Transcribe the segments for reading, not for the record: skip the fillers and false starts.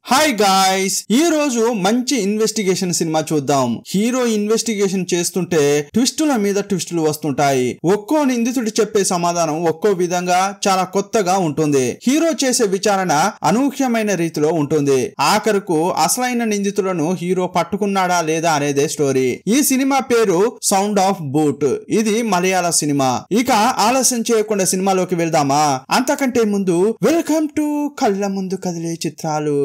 Hi guys, ఈ రోజు మంచి ఇన్వెస్టిగేషన్ సినిమా చూద్దాం. హీరో ఇన్వెస్టిగేషన్ చేస్తుంటే ట్విస్టుల మీద ట్విస్టులు వస్తుంటాయి. ఒక్కో నిందితుడు చెప్పే సమాధానం ఒక్కో విధంగా చాలా కొత్తగా ఉంటుంది. హీరో చేసే విచారణ అనూహ్యమైన రీతిలో ఉంటుంది. ఆఖరుకు అసలైన నిందితులను హీరో పట్టుకున్నాడా లేదా అనేదే స్టోరీ. ఈ సినిమా పేరు సౌండ్ ఆఫ్ బూట్. ఇది మలయాళ సినిమా. ఇక ఆలస్యం చేయకుండా సినిమాలోకి వెళ్దామా? అంతకంటే ముందు వెల్కమ్ టు కళ్ళ ముందు కదిలే చిత్రాలు.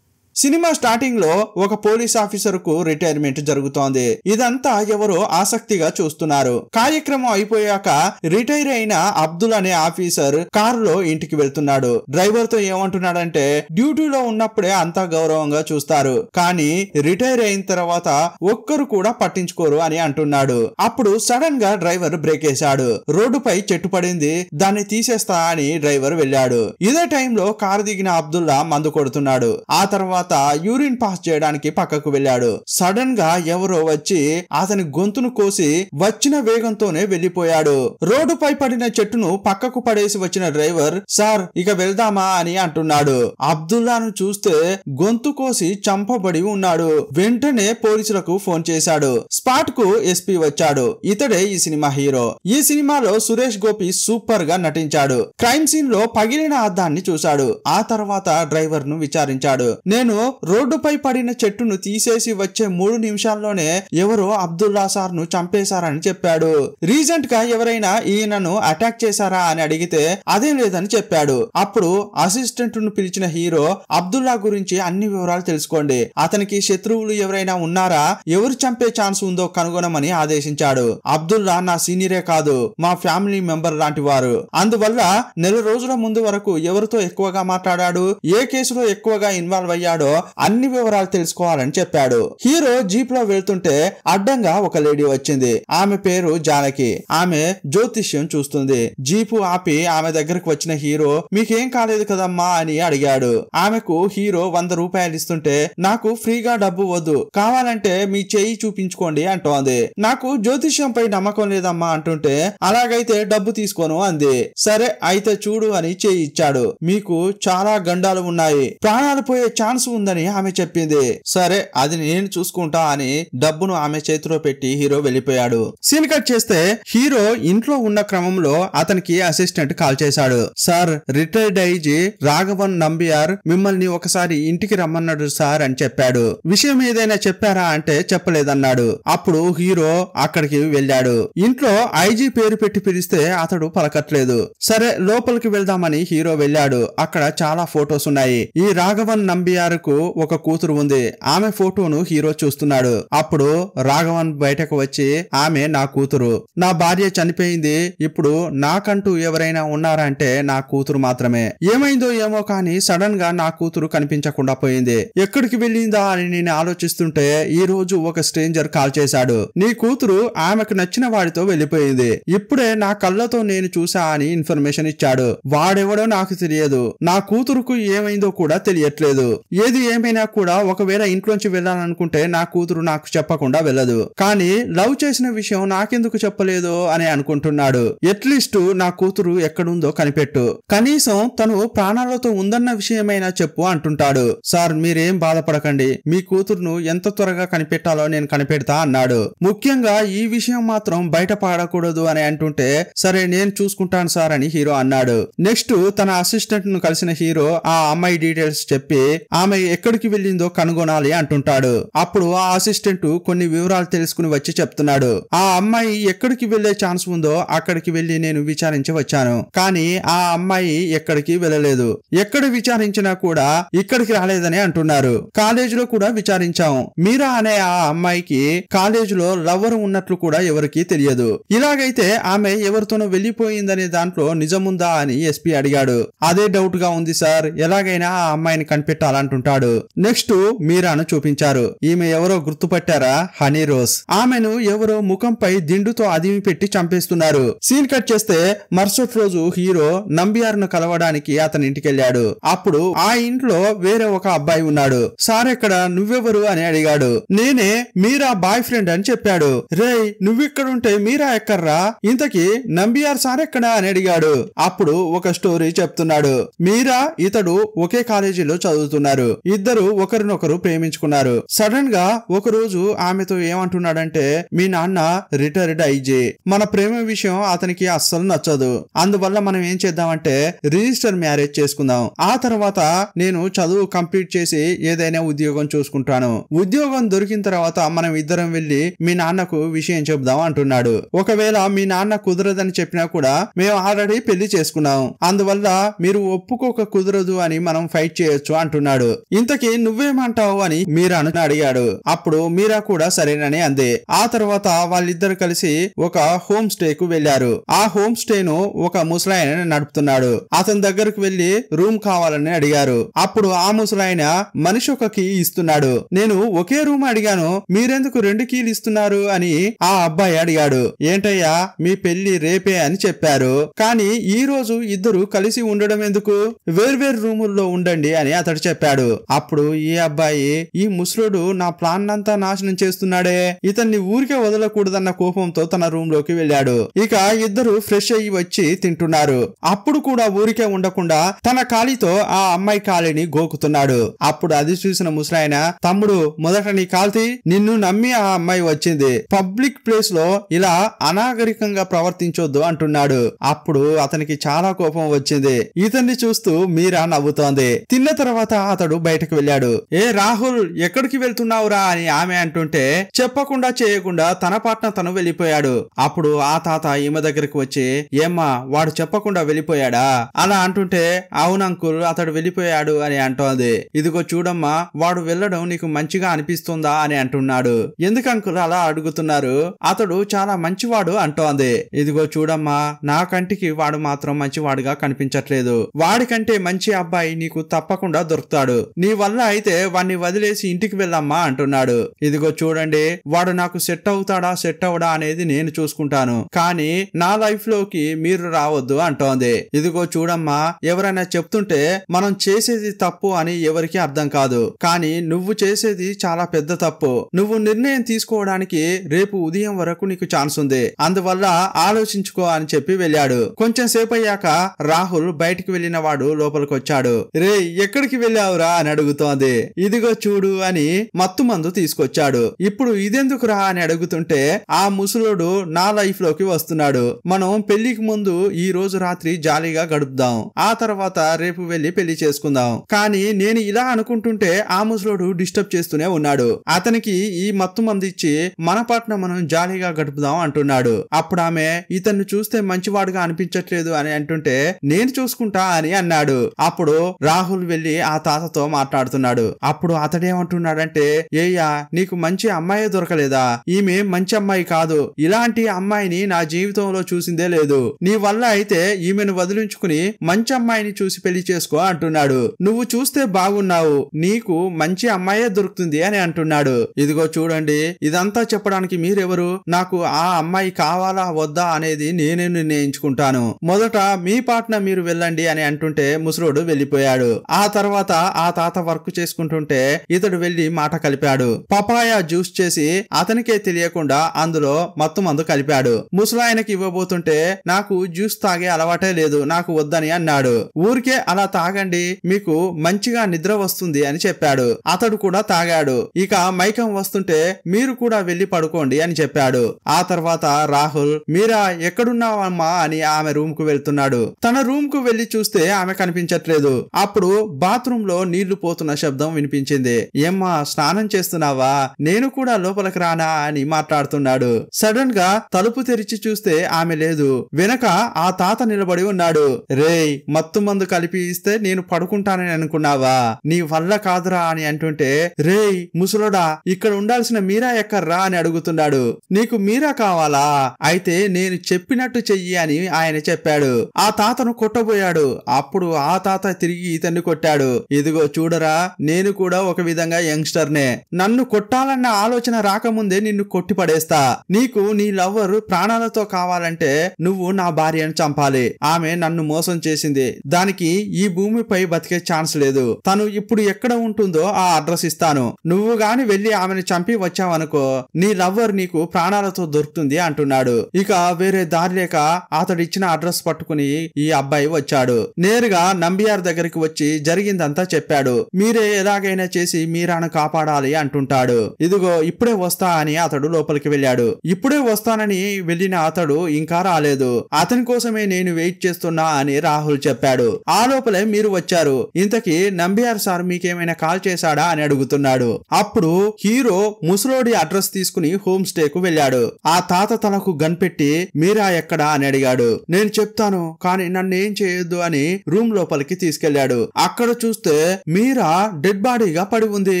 సినిమా స్టార్టింగ్ లో ఒక పోలీస్ ఆఫీసర్ కు రిటైర్మెంట్ జరుగుతోంది. ఇదంతా ఎవరో ఆసక్తిగా చూస్తున్నారు. కార్యక్రమం అయిపోయాక రిటైర్ అయిన అబ్దుల్ అనే ఆఫీసర్ కారులో ఇంటికి వెళ్తున్నాడు. డ్రైవర్ తో ఏమంటున్నాడంటే, డ్యూటీలో ఉన్నప్పుడే అంతా గౌరవంగా చూస్తారు, కానీ రిటైర్ అయిన తర్వాత ఒక్కరు కూడా పట్టించుకోరు అని అంటున్నాడు. అప్పుడు సడన్ గా డ్రైవర్ బ్రేక్ వేశాడు. రోడ్డుపై చెట్టు పడింది, దాన్ని తీసేస్తా అని డ్రైవర్ వెళ్ళాడు. ఇదే టైంలో కారు దిగిన అబ్దుల్లా మందు కొడుతున్నాడు. ఆ తర్వాత యూరిన్ పాస్ చేయడానికి పక్కకు వెళ్ళాడు. సడన్ గా ఎవరో వచ్చి అతని గొంతును కోసి వచ్చిన వేగంతోనే వెళ్లిపోయాడు. రోడ్డుపై పడిన చెట్టును పక్కకు పడేసి వచ్చిన డ్రైవర్, సార్ ఇక వెళ్దామా అని అంటున్నాడు. అబ్దుల్లాను చూస్తే గొంతు కోసి చంపబడి ఉన్నాడు. వెంటనే పోలీసులకు ఫోన్ చేశాడు. స్పాట్ కు ఎస్పీ వచ్చాడు. ఇతడే ఈ సినిమా హీరో. ఈ సినిమాలో సురేష్ గోపి సూపర్ గా నటించాడు. క్రైమ్ సీన్ లో పగిలిన అద్దాన్ని చూశాడు. ఆ తర్వాత డ్రైవర్ ను విచారించాడు. నేను రోడ్డుపై పడిన చెట్టును తీసేసి వచ్చే 3 నిమిషాల్లోనే ఎవరో అబ్దుల్లా సార్ ను చంపేశారని చెప్పాడు. రీసెంట్ గా ఎవరైనా ఈయనను అటాక్ చేశారా అని అడిగితే అదే లేదని చెప్పాడు. అప్పుడు అసిస్టెంట్ ను పిలిచిన హీరో, అబ్దుల్లా గురించి అన్ని వివరాలు తెలుసుకోండి, అతనికి శత్రువులు ఎవరైనా ఉన్నారా, ఎవరు చంపే ఛాన్స్ ఉందో కనుగొనమని ఆదేశించాడు. అబ్దుల్లా నా సీనియరే కాదు, మా ఫ్యామిలీ మెంబర్ లాంటి వారు. అందువల్ల నెల రోజుల ముందు వరకు ఎవరితో ఎక్కువగా మాట్లాడాడు, ఏ కేసులో ఎక్కువగా ఇన్వాల్వ్ అయ్యాడో అన్ని వివరాలు తెలుసుకోవాలని చెప్పాడు. హీరో జీప్ లో వెళ్తుంటే అడ్డంగా ఒక లేడీ వచ్చింది. ఆమె పేరు జానకి. ఆమె జ్యోతిష్యం చూస్తుంది. జీపు ఆపి ఆమె దగ్గరకు వచ్చిన హీరో, మీకేం కాలేదు కదమ్మా అని అడిగాడు. ఆమెకు హీరో 100 రూపాయలు ఇస్తుంటే, నాకు ఫ్రీగా డబ్బు వద్దు, కావాలంటే మీ చెయ్యి చూపించుకోండి అంటోంది. నాకు జ్యోతిష్యంపై నమ్మకం లేదమ్మా అంటుంటే, అలాగైతే డబ్బు తీసుకోను అంది. సరే అయితే చూడు అని చెయ్యి ఇచ్చాడు. మీకు చాలా గండాలు ఉన్నాయి, ప్రాణాలు పోయే ఛాన్స్ ఉందని ఆమె చెప్పింది. సరే అది నేను చూసుకుంటా అని డబ్బును ఆమె చేతిలో పెట్టి హీరో వెళ్ళిపోయాడు. సీన్ కట్ చేస్తే హీరో ఇంట్లో ఉన్న క్రమంలో అతనికి అసిస్టెంట్ కాల్ చేశాడు. Sir, retired IG Raghavan Nambiar మిమ్మల్ని ఒకసారి ఇంటికి రమ్మన్నాడు సార్ అని చెప్పాడు. విషయం ఏదైనా చెప్పారా అంటే చెప్పలేదన్నాడు. అప్పుడు హీరో అక్కడికి వెళ్ళాడు. ఇంట్లో ఐజీ పేరు పెట్టి పిలిస్తే అతడు పలకట్లేదు. సరే లోపలికి వెళ్దామని హీరో వెళ్ళాడు. అక్కడ చాలా ఫొటోస్ ఉన్నాయి. ఈ రాఘవన్ నంబియార్ కు ఒక కూతురు ఉంది. ఆమె ఫోటోను హీరో చూస్తున్నాడు. అప్పుడు రాఘవన్ బయటకు వచ్చి, ఆమె నా కూతురు, నా భార్య చనిపోయింది, ఇప్పుడు నాకంటూ ఎవరైనా ఉన్నారా అంటే నా కూతురు మాత్రమే. ఏమైందో ఏమో కానీ సడన్ గా నా కూతురు కనిపించకుండా పోయింది. ఎక్కడికి వెళ్ళిందా అని నేను ఆలోచిస్తుంటే ఈ రోజు ఒక స్ట్రేంజర్ కాల్ చేశాడు. నీ కూతురు ఆమెకు నచ్చిన వాడితో వెళ్ళిపోయింది, ఇప్పుడే నా కళ్ళతో నేను చూసా అని ఇన్ఫర్మేషన్ ఇచ్చాడు. వాడెవడో నాకు తెలియదు, నా కూతురుకు ఏమైందో కూడా తెలియట్లేదు. ఏది ఏమైనా కూడా ఒకవేళ ఇంట్లోంచి వెళ్ళాలనుకుంటే నా కూతురు నాకు చెప్పకుండా వెళ్ళదు, కానీ లవ్ చేసిన విషయం నాకెందుకు చెప్పలేదు అని అనుకుంటున్నాడు. ఎట్లీస్ట్ నా కూతురు ఎక్కడుందో కనిపెట్టు, కనీసం తను ప్రాణాలతో ఉందన్న విషయమైనా చెప్పు అంటుంటాడు. సార్ మీరేం బాధపడకండి, మీ కూతురును ఎంత త్వరగా కనిపెట్టాలో నేను కనిపెడతా అన్నాడు. ముఖ్యంగా ఈ విషయం మాత్రం బయట పడకూడదు అని అంటుంటే, సరే నేను చూసుకుంటాను సార్ అని హీరో అన్నాడు. నెక్స్ట్ తన అసిస్టెంట్ ను కలిసిన హీరో ఆ అమ్మాయి డీటెయిల్స్ చెప్పి ఆమె ఎక్కడికి వెళ్ళిందో కనుగొనాలి అంటుంటాడు. అప్పుడు ఆ అసిస్టెంట్ కొన్ని వివరాలు తెలుసుకుని వచ్చి చెప్తున్నాడు. ఆ అమ్మాయి ఎక్కడికి వెళ్లే ఛాన్స్ ఉందో అక్కడికి వెళ్లి నేను విచారించి వచ్చాను, కానీ ఆ అమ్మాయి ఎక్కడికి వెళ్ళలేదు. ఎక్కడ విచారించినా కూడా ఇక్కడికి రాలేదని అంటున్నారు. కాలేజీలో కూడా విచారించాం. మీరా అనే ఆ అమ్మాయికి కాలేజీలో లవ్వర్ ఉన్నట్లు కూడా ఎవరికి తెలియదు. ఇలాగైతే ఆమె ఎవరితోనో వెళ్లిపోయిందనే దాంట్లో నిజముందా అని ఎస్పీ అడిగాడు. అదే డౌట్ గా ఉంది సార్, ఎలాగైనా ఆ అమ్మాయిని కనిపెట్టాలంటుంటాడు. నెక్స్ట్ మీరాను చూపించారు. ఈమె ఎవరో గుర్తుపట్టారా? Honey rose. ఆమెను ఎవరో ముఖంపై దిండుతో అదిమి పెట్టి చంపేస్తున్నారు. సీన్ కట్ చేస్తే మరుసటి రోజు హీరో నంబియార్ ను కలవడానికి అతని ఇంటికి వెళ్ళాడు. అప్పుడు ఆ ఇంట్లో వేరే ఒక అబ్బాయి ఉన్నాడు. సార్ ఎక్కడ, నువ్వెవరు అని అడిగాడు. నేనే మీరా బాయ్ ఫ్రెండ్ అని చెప్పాడు. రే నువ్విక్కడుంటే మీరా ఎక్కర్రా, ఇంతకీ నంబియార్ సార్ ఎక్కడా అని అడిగాడు. అప్పుడు ఒక స్టోరీ చెప్తున్నాడు. మీరా ఇతడు ఒకే కాలేజీలో చదువుతున్నారు. ఇద్దరు ఒకరినొకరు ప్రేమించుకున్నారు. సడన్ గా ఒక రోజు ఆమెతో ఏమంటున్నాడంటే, మీ నాన్న రిటైర్డ్ ఐజీ, మన ప్రేమ విషయం అతనికి అస్సలు నచ్చదు, అందువల్ల మనం ఏం చేద్దామంటే రిజిస్టర్ మ్యారేజ్ చేసుకుందాం, ఆ తర్వాత నేను చదువు కంప్లీట్ చేసి ఏదైనా ఉద్యోగం చూసుకుంటాను, ఉద్యోగం దొరికిన తర్వాత మనం ఇద్దరం వెళ్లి మీ నాన్నకు విషయం చెబుదాం అంటున్నాడు. ఒకవేళ మీ నాన్న కుదరదని చెప్పినా కూడా మేము ఆల్రెడీ పెళ్లి చేసుకున్నాం, అందువల్ల మీరు ఒప్పుకోక కుదరదు అని మనం ఫైట్ చేయొచ్చు అంటున్నాడు. ఇంతకీ నువ్వేమంటావు అని మీరాను అడిగాడు. అప్పుడు మీరా కూడా సరేనని అంది. ఆ తర్వాత వాళ్ళిద్దరు కలిసి ఒక హోమ్ స్టే కు వెళ్లారు. ఆ హోమ్ స్టే ను ఒక ముసలాయన నడుపుతున్నాడు. అతని దగ్గరకు వెళ్లి రూమ్ కావాలని అడిగారు. అప్పుడు ఆ ముసలాయన మనిషి ఒక కీ ఇస్తున్నాడు. నేను ఒకే రూమ్ అడిగాను, మీరెందుకు 2 కీలు ఇస్తున్నారు అని ఆ అబ్బాయి అడిగాడు. ఏంటయ్యా మీ పెళ్లి రేపే అని చెప్పారు, కానీ ఈ రోజు ఇద్దరు కలిసి ఉండడం ఎందుకు, వేర్వేరు రూముల్లో ఉండండి అని అతడు చెప్పాడు. అప్పుడు ఈ అబ్బాయి, ఈ ముసలుడు నా ప్లాన్ అంతా నాశనం చేస్తున్నాడే, ఇతన్ని ఊరికే వదలకూడదన్న కోపంతో తన రూమ్ లోకి వెళ్ళాడు. ఇక ఇద్దరు ఫ్రెష్ అయ్యి వచ్చి తింటున్నారు. అప్పుడు కూడా ఊరికే ఉండకుండా తన కాలితో ఆ అమ్మాయి కాలిని గోకుతున్నాడు. అప్పుడు అది చూసిన ముసలాయన, తమ్ముడు మొదట నీ కాల్తి, నిన్ను నమ్మి ఆ అమ్మాయి వచ్చింది, పబ్లిక్ ప్లేస్ లో ఇలా అనాగరికంగా ప్రవర్తించొద్దు అంటున్నాడు. అప్పుడు అతనికి చాలా కోపం వచ్చింది. ఇతన్ని చూస్తూ మీరా నవ్వుతోంది. తిన్న తర్వాత అతడు బయటకు వెళ్ళాడు. ఏ రాహుల్ ఎక్కడికి వెళ్తున్నావురా అని ఆమె అంటుంటే చెప్పకుండా చేయకుండా తన పాట్న తను వెళ్ళిపోయాడు. అప్పుడు ఆ తాత ఈమె దగ్గరికి వచ్చి, ఏమ్మా వాడు చెప్పకుండా వెళ్ళిపోయాడా అలా అంటుంటే, అవునంకుల్ అతడు వెళ్ళిపోయాడు అని అంటోంది. ఇదిగో చూడమ్మా, వాడు వెళ్ళడం నీకు మంచిగా అనిపిస్తుందా అని అంటున్నాడు. ఎందుకు అంకుల్ అలా అడుగుతున్నారు, అతడు చాలా మంచివాడు అంటోంది. ఇదిగో చూడమ్మా, నా కంటికి వాడు మాత్రం మంచివాడుగా కనిపించట్లేదు, వాడికంటే మంచి అబ్బాయి నీకు తప్పకుండా దొరుకుతాడు, నీ వల్ల అయితే వాడిని వదిలేసి ఇంటికి వెళ్ళమ్మా అంటున్నాడు. ఇదిగో చూడండి, వాడు నాకు సెట్ అవుతాడా సెట్ అవడా అనేది నేను చూసుకుంటాను, కానీ నా లైఫ్ లోకి మీరు రావద్దు అంటోంది. ఇదిగో చూడమ్మా, ఎవరైనా చెప్తుంటే మనం చేసేది తప్పు అని ఎవరికి అర్థం కాదు, కానీ నువ్వు చేసేది చాలా పెద్ద తప్పు, నువ్వు నిర్ణయం తీసుకోవడానికి రేపు ఉదయం వరకు నీకు ఛాన్స్ ఉంది, అందువల్ల ఆలోచించుకో అని చెప్పి వెళ్ళాడు. కొంచెం సేపు అయ్యాక రాహుల్ బయటికి వెళ్లిన వాడు లోపలికి వచ్చాడు. రే ఎక్కడికి వెళ్ళావురా అని అడుగుతోంది. ఇదిగో చూడు అని మత్తు మందు తీసుకొచ్చాడు. ఇప్పుడు ఇదెందుకురా అని అడుగుతుంటే, ఆ ముసలోడు నా లైఫ్ లోకి వస్తున్నాడు, మనం పెళ్లికి ముందు ఈ రోజు రాత్రి జాలీగా గడుపుదాం, ఆ తర్వాత రేపు వెళ్లి పెళ్లి చేసుకుందాం, కానీ నేను ఇలా అనుకుంటుంటే ఆ ముసలోడు డిస్టర్బ్ చేస్తూనే ఉన్నాడు, అతనికి ఈ మత్తు మందు ఇచ్చి మన పాటన మనం జాలీగా గడుపుదాం అంటున్నాడు. అప్పుడు ఆమె, ఇతన్ని చూస్తే మంచివాడుగా అనిపించట్లేదు అని అంటుంటే, నేను చూసుకుంటా అని అన్నాడు. అప్పుడు రాహుల్ వెళ్లి ఆ తాతతో మాట్లాడుతున్నాడు. అప్పుడు అతడేమంటున్నాడంటే, ఏయ్యా నీకు మంచి అమ్మాయి దొరకలేదా, ఈమె మంచి అమ్మాయి కాదు, ఇలాంటి అమ్మాయిని నా జీవితంలో చూసిందే లేదు, నీ వల్ల అయితే ఈమెను వదిలించుకుని మంచి అమ్మాయిని చూసి పెళ్లి చేసుకో అంటున్నాడు, నువ్వు చూస్తే బాగున్నావు, నీకు మంచి అమ్మాయే దొరుకుతుంది అని అంటున్నాడు. ఇదిగో చూడండి, ఇదంతా చెప్పడానికి మీరెవరు, నాకు ఆ అమ్మాయి కావాలా వద్దా అనేది నేనే నిర్ణయించుకుంటాను, మొదట మీ పార్ట్నర్ మీరు వెళ్ళండి అని అంటుంటే ముసలోడు వెళ్ళిపోయాడు. ఆ తర్వాత ఆ తాత వర్క్ చేసుకుంటుంటే ఇతడు వెళ్లి మాట కలిపాడు. పపాయా జ్యూస్ చేసి అతనికే తెలియకుండా అందులో మత్తు మందు కలిపాడు. ముసలాయనకి ఇవ్వబోతుంటే, నాకు జ్యూస్ తాగే అలవాటే లేదు, నాకు వద్దని అన్నాడు. ఊరికే అలా తాగండి, మీకు మంచిగా నిద్ర వస్తుంది అని చెప్పాడు. అతడు కూడా తాగాడు. ఇక మైకం వస్తుంటే మీరు కూడా వెళ్లి పడుకోండి అని చెప్పాడు. ఆ తర్వాత రాహుల్, మీరా ఎక్కడున్నావమ్మా అని ఆమె రూమ్ కు వెళ్తున్నాడు. తన రూమ్ కు వెళ్లి చూస్తే ఆమె కనిపించట్లేదు. అప్పుడు బాత్రూమ్ లో నీళ్లు పోతున్న శబ్దం వినిపించింది. ఏమ్మా స్నానం చేస్తున్నావా, నేను కూడా లోపలికి రానా అని మాట్లాడుతున్నాడు. సడన్ గా తలుపు తెరిచి చూస్తే ఆమె లేదు. వెనక ఆ తాత నిలబడి ఉన్నాడు. రేయ్ మత్తు మందు కలిపి ఇస్తే నేను పడుకుంటానని అనుకున్నావా, నీ వల్ల కాదురా అని అంటుంటే, రేయ్ ముసలోడా ఇక్కడ ఉండాల్సిన మీరా ఎక్కర్రా అని అడుగుతున్నాడు. నీకు మీరా కావాలా, అయితే నేను చెప్పినట్టు చెయ్యి అని ఆయన చెప్పాడు. ఆ తాతను కొట్టబోయాడు. అప్పుడు ఆ తాత తిరిగి ఇతన్ని కొట్టాడు. ఇదిగో చూడరా, నేను కూడా ఒక విధంగా యంగ్స్టర్నే, నన్ను కొట్టాలన్న ఆలోచన రాకముందే నిన్ను కొట్టి పడేస్తా, నీకు నీ లవ్వర్ ప్రాణాలతో కావాలంటే నువ్వు నా భార్యను చంపాలి, ఆమె నన్ను మోసం చేసింది, దానికి ఈ భూమిపై బతికే ఛాన్స్ లేదు, తను ఇప్పుడు ఎక్కడ ఉంటుందో ఆ అడ్రస్ ఇస్తాను, నువ్వు గాని వెళ్లి ఆమెను చంపి వచ్చావనుకో నీ లవ్వర్ నీకు ప్రాణాలతో దొరుకుతుంది అంటున్నాడు. ఇక వేరే దారి లేక అతడిచ్చిన అడ్రస్ పట్టుకుని ఈ అబ్బాయి వచ్చాడు. నేరుగా నంబియార్ దగ్గరికి వచ్చి జరిగిందంతా చెప్పాడు. వచ్చాడు. మీరే ఎలాగైనా చేసి మీరాను కాపాడాలి అంటుంటాడు. ఇదిగో ఇప్పుడే వస్తా అని అతడు లోపలికి వెళ్ళాడు. ఇప్పుడే వస్తానని వెళ్ళిన అతడు ఇంకా రాలేదు. అతని కోసమే నేను వెయిట్ చేస్తున్నా అని రాహుల్ చెప్పాడు. ఆ లోపలే మీరు వచ్చారు. ఇంతకీ నంబియార్ సార్ మీకేమైనా కాల్ చేశాడా అని అడుగుతున్నాడు. అప్పుడు హీరో ముసలోడి అడ్రస్ తీసుకుని హోమ్ స్టే కు వెళ్ళాడు. ఆ తాత తనకు గన్ పెట్టి మీరా ఎక్కడా అని అడిగాడు. నేను చెప్తాను కానీ నన్ను ఏం చేయొద్దు అని రూమ్ లోపలికి తీసుకెళ్లాడు. అక్కడ చూస్తే మీరా డెడ్ బాడీగా పడి ఉంది.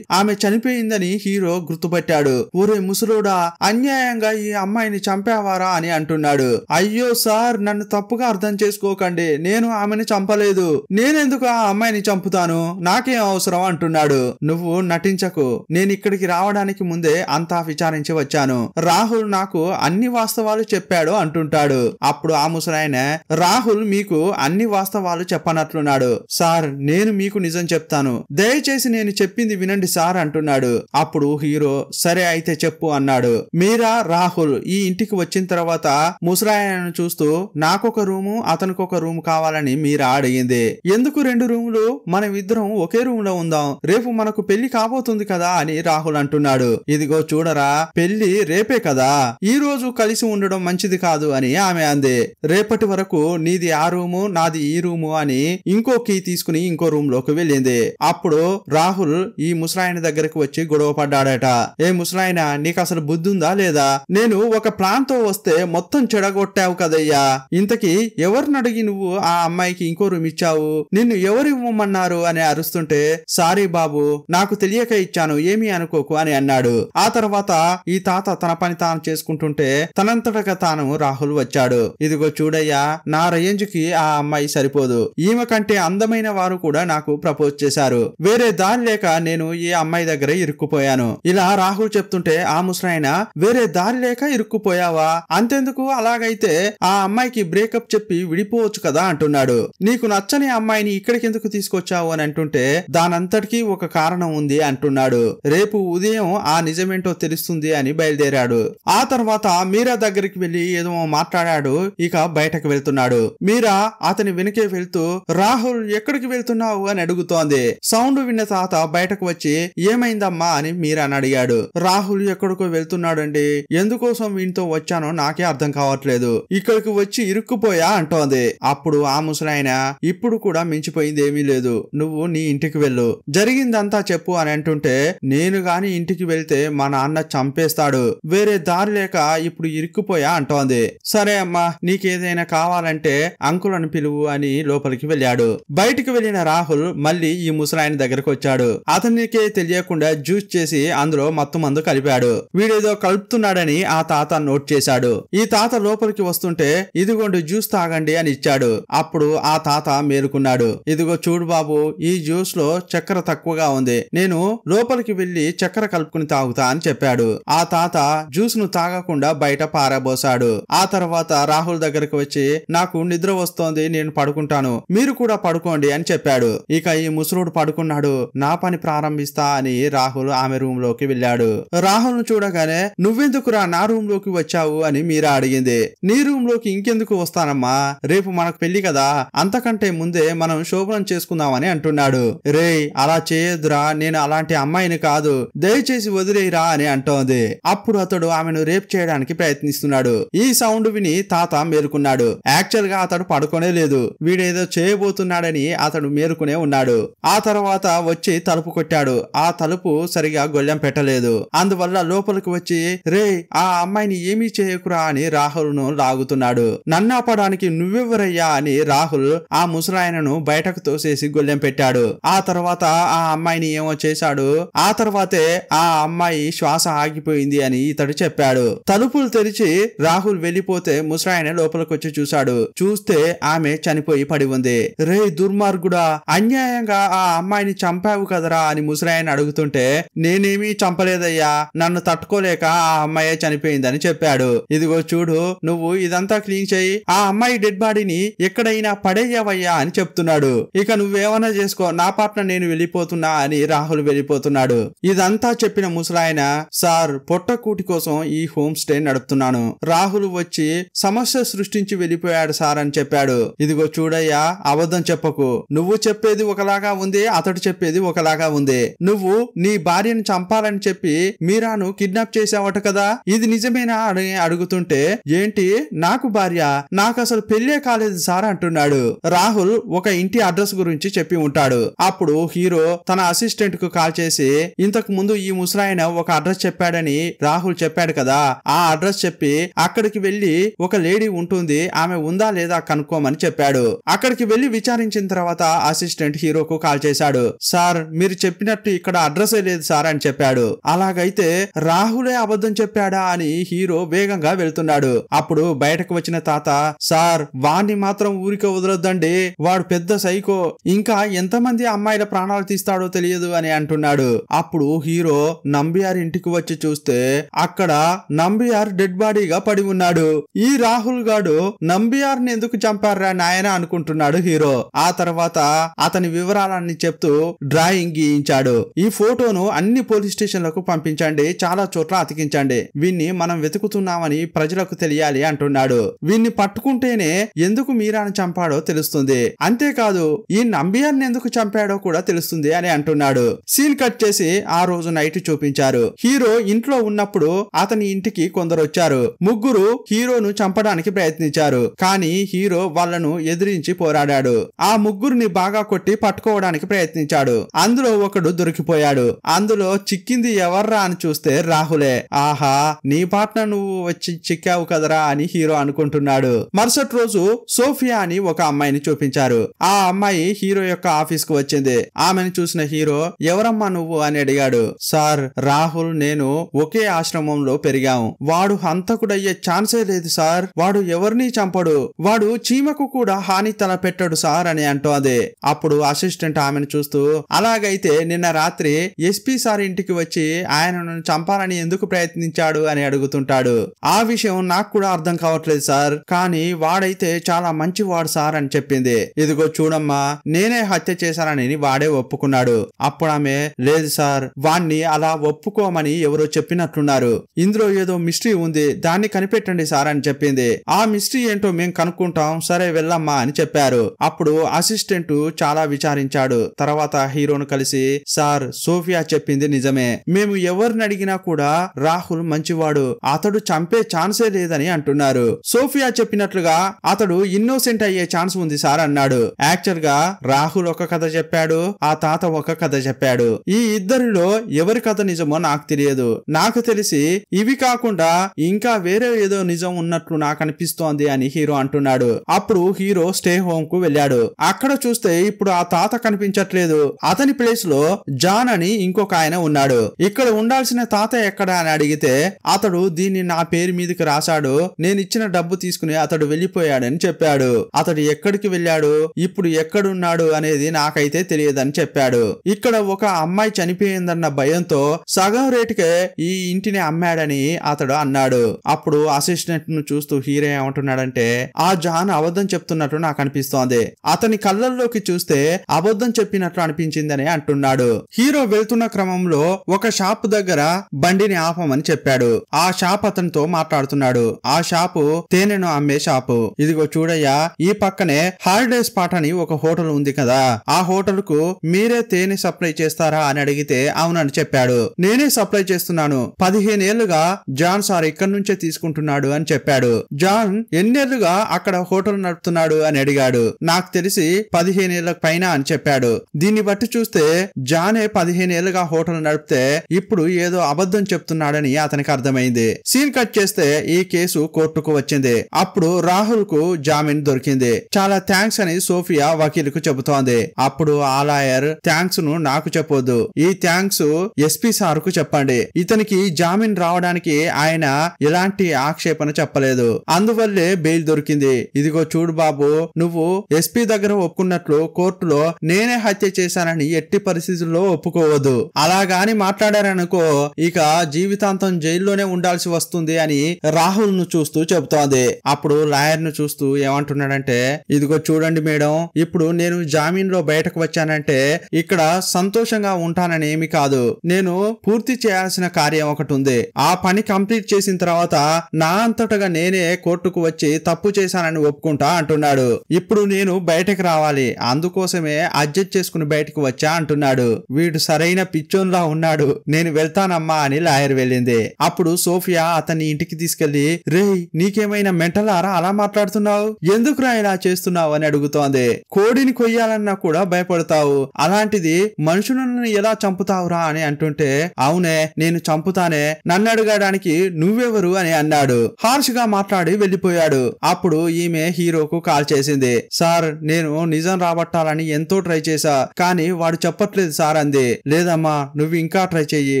ఆమె చనిపోయిందని హీరో గుర్తుపట్టాడు. ఒరే ముసలోడా, అన్యాయంగా ఈ అమ్మాయిని చంపావారా అని అంటున్నాడు. అయ్యో సార్, నన్ను తప్పుగా అర్థం చేసుకోకండి. నేను ఆమెను చంపలేదు. నేనెందుకు ఆ అమ్మాయిని చంపుతాను? నాకేం అవసరం అంటున్నాడు. నువ్వు నటించకు. నేను ఇక్కడికి రావడానికి ముందే అంతా విచారించి వచ్చాను. రాహుల్ నాకు అన్ని వాస్తవాలు చెప్పాడు అంటుంటాడు. అప్పుడు ఆ ముసలాయన, రాహుల్ మీకు అన్ని వాస్తవాలు చెప్పనట్లున్నాడు. సార్, నేను మీకు నిజం చెప్తాను. దయచేసి నేను చెప్పింది వినండి సార్ అంటున్నాడు. అప్పుడు హీరో సరే అయితే చెప్పు అన్నాడు. మీరా రాహుల్ ఈ ఇంటికి వచ్చిన తర్వాత ముసలాయనను చూస్తూ నాకొక రూము అతనికొక రూమ్ కావాలని మీరా అడిగింది. ఎందుకు 2 రూములు? మనం ఇద్దరం ఒకే రూమ్ లో ఉందాం. రేపు మనకు పెళ్లి కాబోతుంది కదా అని రాహుల్ అంటున్నాడు. ఇదిగో చూడరా, పెళ్లి రేపే కదా, ఈ రోజు కలిసి ఉండడం మంచిది కాదు అని ఆమె అంది. రేపటి వరకు నీది ఆ రూము నాది ఈ రూము అని ఇంకో కీ తీసుకుని ఇంకో రూమ్ లోకి వెళ్ళింది. అప్పుడు రాహుల్ ఈ ముసలాయన దగ్గరకు వచ్చి గొడవ పడ్డాడట. ఏ ముసలాయన, నీకు అసలు బుద్ధి ఉందా లేదా? నేను ఒక ప్లాన్ తో వస్తే మొత్తం చెడగొట్టావు కదయ్యా. ఇంతకీ ఎవరిని అడిగి నువ్వు ఆ అమ్మాయికి ఇంకో రూమ్ ఇచ్చావు? నిన్ను ఎవరు ఇవ్వమన్నారు అని అరుస్తుంటే సారీ బాబు, నాకు తెలియక ఇచ్చాను, ఏమీ అనుకోకు అని అన్నాడు. ఆ తర్వాత ఈ తాత తన పని తాను చేసుకుంటుంటే తనంతటగా తాను రాహుల్ వచ్చాడు. ఇదిగో చూడయ్యా, నా రేంజ్ కి ఆ అమ్మాయి సరిపోదు. ఈమె కంటే అందమైన వారు కూడా నాకు ప్రపోజ్ చేశారు. వేరే దారి లేక నేను ఈ అమ్మాయి దగ్గర ఇరుక్కుపోయాను. ఇలా రాహుల్ చెప్తుంటే ఆ ముసలాయన, వేరే దారి లేక ఇరుక్కుపోయావా? అంతెందుకు, అలాగైతే ఆ అమ్మాయికి బ్రేకప్ చెప్పి విడిపోవచ్చు కదా అంటున్నాడు. నీకు నచ్చని అమ్మాయిని ఇక్కడికి ఎందుకు తీసుకొచ్చావు అని అంటుంటే దానంతటికీ ఒక కారణం ఉంది అంటున్నాడు. రేపు ఉదయం ఆ నిజమేంటో తెలుస్తుంది అని బయలుదేరాడు. ఆ తర్వాత మీరా దగ్గరికి వెళ్లి ఏదో మాట్లాడాడు. ఇక బయటకు వెళ్తున్నాడు. మీరా అతని వెనుకే వెళ్తూ రాహుల్ ఎక్కడికి వెళ్తున్నావు అని అడుగుతోంది. సౌండ్ విన్న తాత బయటకు వచ్చి ఏమైందమ్మా అని మీరాని అడిగాడు. రాహుల్ ఎక్కడికో వెళ్తున్నాడండి. ఎందుకోసం వీనితో వచ్చానో నాకే అర్థం కావట్లేదు. ఇక్కడికి వచ్చి ఇరుక్కుపోయా అంటోంది. అప్పుడు ఆ ముసలాయన, ఇప్పుడు కూడా మించిపోయింది ఏమీ లేదు. నువ్వు నీ ఇంటికి వెళ్ళు, జరిగిందంతా చెప్పు అని అంటుంటే నేను గాని ఇంటికి వెళ్తే మా నాన్న చంపేస్తాడు. వేరే దారి లేక ఇప్పుడు ఇరుక్కుపోయా అంటోంది. సరే అమ్మా, నీకేదైనా కావాలంటే అంకుల్ అని పిలువు అని లోపలికి వెళ్ళాడు. బయటికి వెళ్లిన రాహుల్ మళ్ళీ ఈ ముసలాయన దగ్గరకు వచ్చాడు. అతనికే తెలియకుండా జ్యూస్ చేసి అందులో మత్తు మందు కలిపాడు. వీడేదో కలుపుతున్నాడని ఆ తాత నోట్ చేశాడు. ఈ తాత లోపలికి వస్తుంటే ఇదిగోండి జ్యూస్ తాగండి అని ఇచ్చాడు. అప్పుడు ఆ తాత మేలుకున్నాడు. ఇదిగో చూడు బాబు, ఈ జ్యూస్ లో చక్కెర తక్కువగా ఉంది. నేను లోపలికి వెళ్లి చక్కెర కలుపుకుని తాగుతా అని చెప్పాడు. ఆ తాత జ్యూస్ ను తాగకుండా బయట పారబోసాడు. ఆ తర్వాత రాహుల్ దగ్గరకు వచ్చి నాకు నిద్ర వస్తోంది, నేను పడుకుంటాను, మీరు కూడా పడుకోండి అని చెప్పాడు. ఇక ఈ ముసలుడు పడుకున్నాడు. నా పని ప్రారంభిస్తా అని రాహుల్ ఆమె రూమ్ లోకి వెళ్ళాడు. రాహుల్ ను చూడగానే నువ్వెందుకురా నా రూమ్ లోకి వచ్చావు అని మీరా అడిగింది. నీ రూమ్ లోకి ఇంకెందుకు వస్తానమ్మా, రేపు మనకు పెళ్లి కదా, అంతకంటే ముందే మనం శోభనం చేసుకుందామని అంటున్నాడు. రే అలా చేయొద్దురా, నేను అలాంటి అమ్మాయిని కాదు, దయచేసి వదిలేరా అని అంటోంది. అప్పుడు అతడు ఆమెను రేప్ చేయడానికి ప్రయత్నిస్తున్నాడు. ఈ సౌండ్ విని తాత మేలుకున్నాడు. యాక్చువల్ గా అతడు పడుకోనే లేదు. వీడేదో చేయబోతున్నాడని అతడు మేలుకునే ఉన్నాడు. ఆ తర్వాత వచ్చి తలుపు కొట్టాడు. ఆ తలుపు సరిగా గొల్లెం పెట్టలేదు. అందువల్ల లోపలికి వచ్చి రే ఆ అమ్మాయిని ఏమీ చేయకురా అని రాహుల్ ను లాగుతున్నాడు. నన్నాపడానికి నువ్వెవరయ్యా అని రాహుల్ ఆ ముసలాయనను బయటకు తోసేసి గొల్లెం పెట్టాడు. ఆ తర్వాత ఆ అమ్మాయిని ఏమో చేశాడు. ఆ తర్వాతే ఆ అమ్మాయి శ్వాస ఆగిపోయింది అని ఇతడు చెప్పాడు. తలుపులు తెరిచి రాహుల్ వెళ్లిపోతే ముసలాయన లోపలికి వచ్చి చూశాడు. చూస్తే ఆమె చనిపోయి పడి ఉంది. రే దుర్మార్గుడా, అన్యాయంగా ఆ అమ్మాయిని చంపావు కదరా అని ముసలాయన అడుగుతుంటే నేనేమీ చంపలేదయ్యా, నన్ను తట్టుకోలేక ఆ అమ్మాయే చనిపోయిందని చెప్పాడు. ఇదిగో చూడు, నువ్వు ఇదంతా క్లీన్ చేయి, ఆ అమ్మాయి డెడ్ బాడీని ఎక్కడైనా పడేయవయ్యా అని చెప్తున్నాడు. ఇక నువ్వేమన్నా చేసుకో, నా పాటన నేను వెళ్ళిపోతున్నా అని రాహుల్ వెళ్ళిపోతున్నాడు. ఇదంతా చెప్పిన ముసలాయన, సార్ పొట్టకూటి కోసం ఈ హోమ్ స్టే నడుపుతున్నాను. రాహుల్ వచ్చి సమస్య సృష్టించి వెళ్ళిపోయాడు సార్ అని చెప్పాడు. ఇదిగో చూడయ్యా, అబద్ధం చెప్పకు, నువ్వు చెప్పేది ఒకలాగా ఉంది, అతడు చెప్పేది ఒకలాగా ఉంది. నువ్వు నీ భార్యను చంపాలని చెప్పి మీరాను కిడ్నాప్ చేసావట కదా, ఇది నిజమేనా అని అడుగుతుంటే ఏంటి నాకు భార్య, నాకు అసలు పెళ్లే కాలేదు సార్ అంటున్నాడు. రాహుల్ ఒక ఇంటి అడ్రస్ గురించి చెప్పి ఉంటాడు. అప్పుడు హీరో తన అసిస్టెంట్ కు కాల్ చేసి ఇంతకు ముందు ఈ ముసలాయన ఒక అడ్రస్ చెప్పాడని రాహుల్ చెప్పాడు కదా, ఆ అడ్రస్ చెప్పి అక్కడికి వెళ్లి ఒక లేడీ ఉంటుంది, ఆమె ఉందా లేదా కనుక్కోమని చెప్పాడు. అక్కడికి వెళ్లి విచారించిన తర్వాత అసిస్టెంట్ హీరోకు కాల్ చేశాడు. సార్ మీరు చెప్పినట్టు ఇక్కడ అడ్రస్ లేదు సార్ అని చెప్పాడు. అలాగైతే రాహులే అబద్ధం చెప్పాడా అని హీరో వేగంగా వెళ్తున్నాడు. అప్పుడు బయటకు వచ్చిన తాత, సార్ వాణ్ణి మాత్రం ఊరికే వదలొద్దండి, వాడు పెద్ద సైకో, ఇంకా ఎంతమంది అమ్మాయిల ప్రాణాలు తీస్తాడో తెలియదు అని అంటున్నాడు. అప్పుడు హీరో నంబియార్ ఇంటికి వచ్చి చూస్తే అక్కడ నంబియార్ డెడ్ బాడీగా పడి ఉన్నాడు. ఈ రాహుల్ గాడు నంబియార్ని ఎందుకు చంపారా నాయన అనుకుంటున్నాడు హీరో. ఆ తర్వాత అతని వివరాలన్నీ చెప్తూ డ్రాయింగ్ గీయించాడు. ఈ ఫోటోను అన్ని పోలీస్ స్టేషన్లకు పంపించండి, చాలా చోట్ల అతికించండి, వీన్ని మనం వెతుకుతున్నామని ప్రజలకు తెలియాలి అంటున్నాడు. వీన్ని పట్టుకుంటేనే ఎందుకు మీరాను చంపాడో తెలుస్తుంది, అంతేకాదు ఈ నంబియార్ని ఎందుకు చంపాడో కూడా తెలుస్తుంది అని అంటున్నాడు. సీన్ కట్ చేసి ఆ రోజు నైట్ చూపించారు. హీరో ఇంట్లో ఉన్నప్పుడు అతని ఇంటికి కొందరు వచ్చారు. ముగ్గురు హీరోను చంపడానికి ప్రయత్నించారు, కానీ హీరో వాళ్లను ఎదిరించి పోరాడాడు. ఆ ముగ్గురిని బాగా కొట్టి పట్టుకోవడానికి ప్రయత్నించాడు. అందులో ఒకడు దొరికిపోయాడు. అందులో చిక్కింది ఎవర్రా అని చూస్తే రాహులే. ఆహా నీ పాటన నువ్వు వచ్చి చిక్కావు కదరా అని హీరో అనుకుంటున్నాడు. మరుసటి రోజు సోఫియా అని ఒక అమ్మాయిని చూపించారు. ఆ అమ్మాయి హీరో యొక్క ఆఫీస్ కు వచ్చింది. ఆమెను చూసిన హీరో ఎవరమ్మా నువ్వు అని అడిగాడు. సార్ రాహుల్ నేను ఒకే ఆశ్రమంలో పెరిగాం, వాడు హంతకుడయ్యే ఛాన్సే లేదు సార్, వాడు ఎవరిని చంపడు, వాడు చీమకు కూడా హాని తల పెట్టడు సార్ అని అంటోంది. అప్పుడు అసిస్టెంట్ ఆమెను చూస్తూ అలాగైతే నిన్న రాత్రి ఎస్పీ సార్ ఇంటికి వచ్చి ఆయనను చంపాలని ఎందుకు ప్రయత్నించాడు అని అడుగుతుంటాడు. ఆ విషయం నాకు కూడా అర్థం కావట్లేదు సార్, కానీ వాడైతే చాలా మంచివాడు సార్ అని చెప్పింది. ఇదిగో చూడమ్మా నేనే హత్య చేశానని వాడే ఒప్పుకున్నాడు. అప్పుడు ఆమె లేదు సార్ వాణ్ణి అలా ఒప్పుకోమని ఎవరో చెప్పినట్లున్నారు, ఇందులో ఏదో మిస్టరీ ఉంది, దాన్ని కనిపెట్టండి సార్ అని చెప్పింది. ఆ మిస్టరీ ఏంటో మేం కనుక్కుంటాం, సరే వెళ్ళమ్మా అని చెప్పారు. అప్పుడు అసిస్టెంట్ చాలా విచారించాడు. తర్వాత హీరోను కలిసి సార్ సోఫియా చెప్పింది నిజమే, మేము ఎవరిని అడిగినా కూడా రాహుల్ మంచివాడు, అతడు చంపే ఛాన్సే లేదని అంటున్నారు. సోఫియా చెప్పినట్లుగా అతడు ఇన్నోసెంట్ అయ్యే ఛాన్స్ ఉంది సార్ అన్నాడు. యాక్చువల్ గా రాహుల్ ఒక కథ చెప్పాడు, ఆ తాత ఒక కథ చెప్పాడు. ఈ ఇద్దరిలో ఎవరి కథ నిజమో నాకు తెలియదు, నాకు తెలిసి ఇవి కాకుండా ఇంకా వేరే ఏదో నిజం ఉన్నట్లు నాకు అనిపిస్తోంది అని హీరో అంటున్నాడు. అప్పుడు హీరో స్టే హోమ్ కు వెళ్ళాడు. అక్కడ చూస్తే ఇప్పుడు ఆ తాత కనిపించట్లేదు, అతని ప్లేస్ లో జాన్ అని ఇంకొక ఆయన ఉన్నాడు. ఇక్కడ ఉండాల్సిన తాత ఎక్కడ అని అడిగితే అతడు దీన్ని నా పేరు మీదకి రాశాడు, నేను ఇచ్చిన డబ్బు తీసుకుని అతడు వెళ్లిపోయాడని చెప్పాడు. అతడు ఎక్కడికి వెళ్ళాడు, ఇప్పుడు ఎక్కడున్నాడు అనేది నాకైతే తెలియదని చెప్పాడు. ఇక్కడ ఒక అమ్మాయి చనిపోయిందన్న భయంతో సగం రేటుకే ఈ ఇంటిని అమ్మాడని అతడు అన్నాడు. అప్పుడు అసిస్టెంట్ ను చూస్తూ హీరో ఏమంటున్నాడంటే ఆ జాన్ అబద్ధం చెప్తున్నట్టు నాకు అనిపిస్తోంది, అతని కళ్ళల్లోకి చూస్తే అబద్ధం చెప్పినట్లు అనిపించిందని అంటున్నాడు. హీరో వెళ్తున్న క్రమంలో ఒక షాప్ దగ్గర బండిని ఆపమని చెప్పాడు. ఆ షాప్ అతనితో మాట్లాడుతున్నాడు. ఆ షాపు తేనెను అమ్మే షాపు. ఇదిగో చూడయ్యా ఈ పక్కనే హాలిడే స్పాట్ అని ఒక హోటల్ ఉంది కదా, ఆ హోటల్ కు మీరే తేనె సప్లై చేస్తారా అని అడిగితే అవునని చెప్పాడు. నేనే సప్లై చేస్తున్నాను, 15 ఏళ్లుగా జాన్ సార్ ఇక్కడి నుంచే తీసుకుంటున్నాడు అని చెప్పాడు. జాన్ ఎన్నేళ్లుగా అక్కడ హోటల్ నడుపుతున్నాడు అని అడిగాడు. నాకు తెలిసి 15 ఏళ్ల పైన అని చెప్పాడు. దీన్ని బట్టి చూస్తే జానే 15 ఏళ్లుగా హోటల్ నడిపితే ఇప్పుడు ఏదో అబద్ధం చెప్తున్నాడని అతనికి అర్థమైంది. సీన్ కట్ చేస్తే ఈ కేసు కోర్టుకు వచ్చింది. అప్పుడు రాహుల్ కు జామీన్ దొరికింది. చాలా థ్యాంక్స్ అని సోఫియా వకీలుకు చెబుతోంది. అప్పుడు ఆ లాయర్ థ్యాంక్స్ ను నాకు చెప్పొద్దు, ఈ థ్యాంక్స్ ఎస్పీ సార్ కు చెప్పండి, ఇతనికి జామీన్ రావడానికి ఆయన ఎలాంటి ఆక్షేపణ చెప్పలేదు, అందువల్లే బెయిల్ దొరికింది. ఇదిగో చూడు బాబు, నువ్వు ఎస్పీ దగ్గర ఒప్పుకున్నట్లు కోర్టులో నేనే హత్య చేశానని ఎట్టి పరిస్థితుల్లో ఒప్పుకోవద్దు, అలాగాని మాట్లాడారనుకో ఇక జీవితాంతం జైల్లోనే ఉండాల్సి వస్తుంది అని రాహుల్ ను చూస్తూ చెబుతోంది. అప్పుడు లాయర్ ను చూస్తూ ఏమంటున్నాడంటే ఇదిగో చూడండి మేడం, ఇప్పుడు నేను జామీన్ లో బయటకు వచ్చానంటే ఇక్కడ సంతోషంగా ఉంటానని ఏమి కాదు, నేను పూర్తి చేయాల్సిన కార్యం ఒకటి ఉంది, ఆ పని కంప్లీట్ చేసిన తర్వాత నా అంతటగా నేనే కోర్టుకు వచ్చి తప్పు చేశానని ఒప్పుకుంటా అంటున్నాడు. ఇప్పుడు నేను బయటకు రావాలి, అందుకోసమే ఆ అడ్జస్ట్ చేసుకుని బయటకు వచ్చా అంటున్నాడు. వీడు సరైన పిచ్చోన్లా ఉన్నాడు, నేను వెళ్తానమ్మా అని లాయర్ వెళ్ళింది. అప్పుడు సోఫియా అతన్ని ఇంటికి తీసుకెళ్లి, రేయ్ నీకేమైనా మెంటలారా అలా మాట్లాడుతున్నావు, ఎందుకురా ఇలా చేస్తున్నావు అని అడుగుతోంది. కోడిని కొయ్యాలన్నా కూడా భయపడతావు, అలాంటిది మనుషులను ఎలా చంపుతావురా అని అంటుంటే, అవునే నేను చంపుతానే, నన్ను అడగడానికి నువ్వెవరు అని అన్నాడు. హార్ష్ గా మాట్లాడి వెళ్లిపోయాడు. అప్పుడు ఈమె హీరోకు కాల్ చేసింది. సార్ నేను నిజం రాబట్టాలని ఎంతో ట్రై చేశా, కానీ వాడు చెప్పట్లేదు సార్ అంది. లేదమ్మా నువ్వు ఇంకా ట్రై చెయ్యి,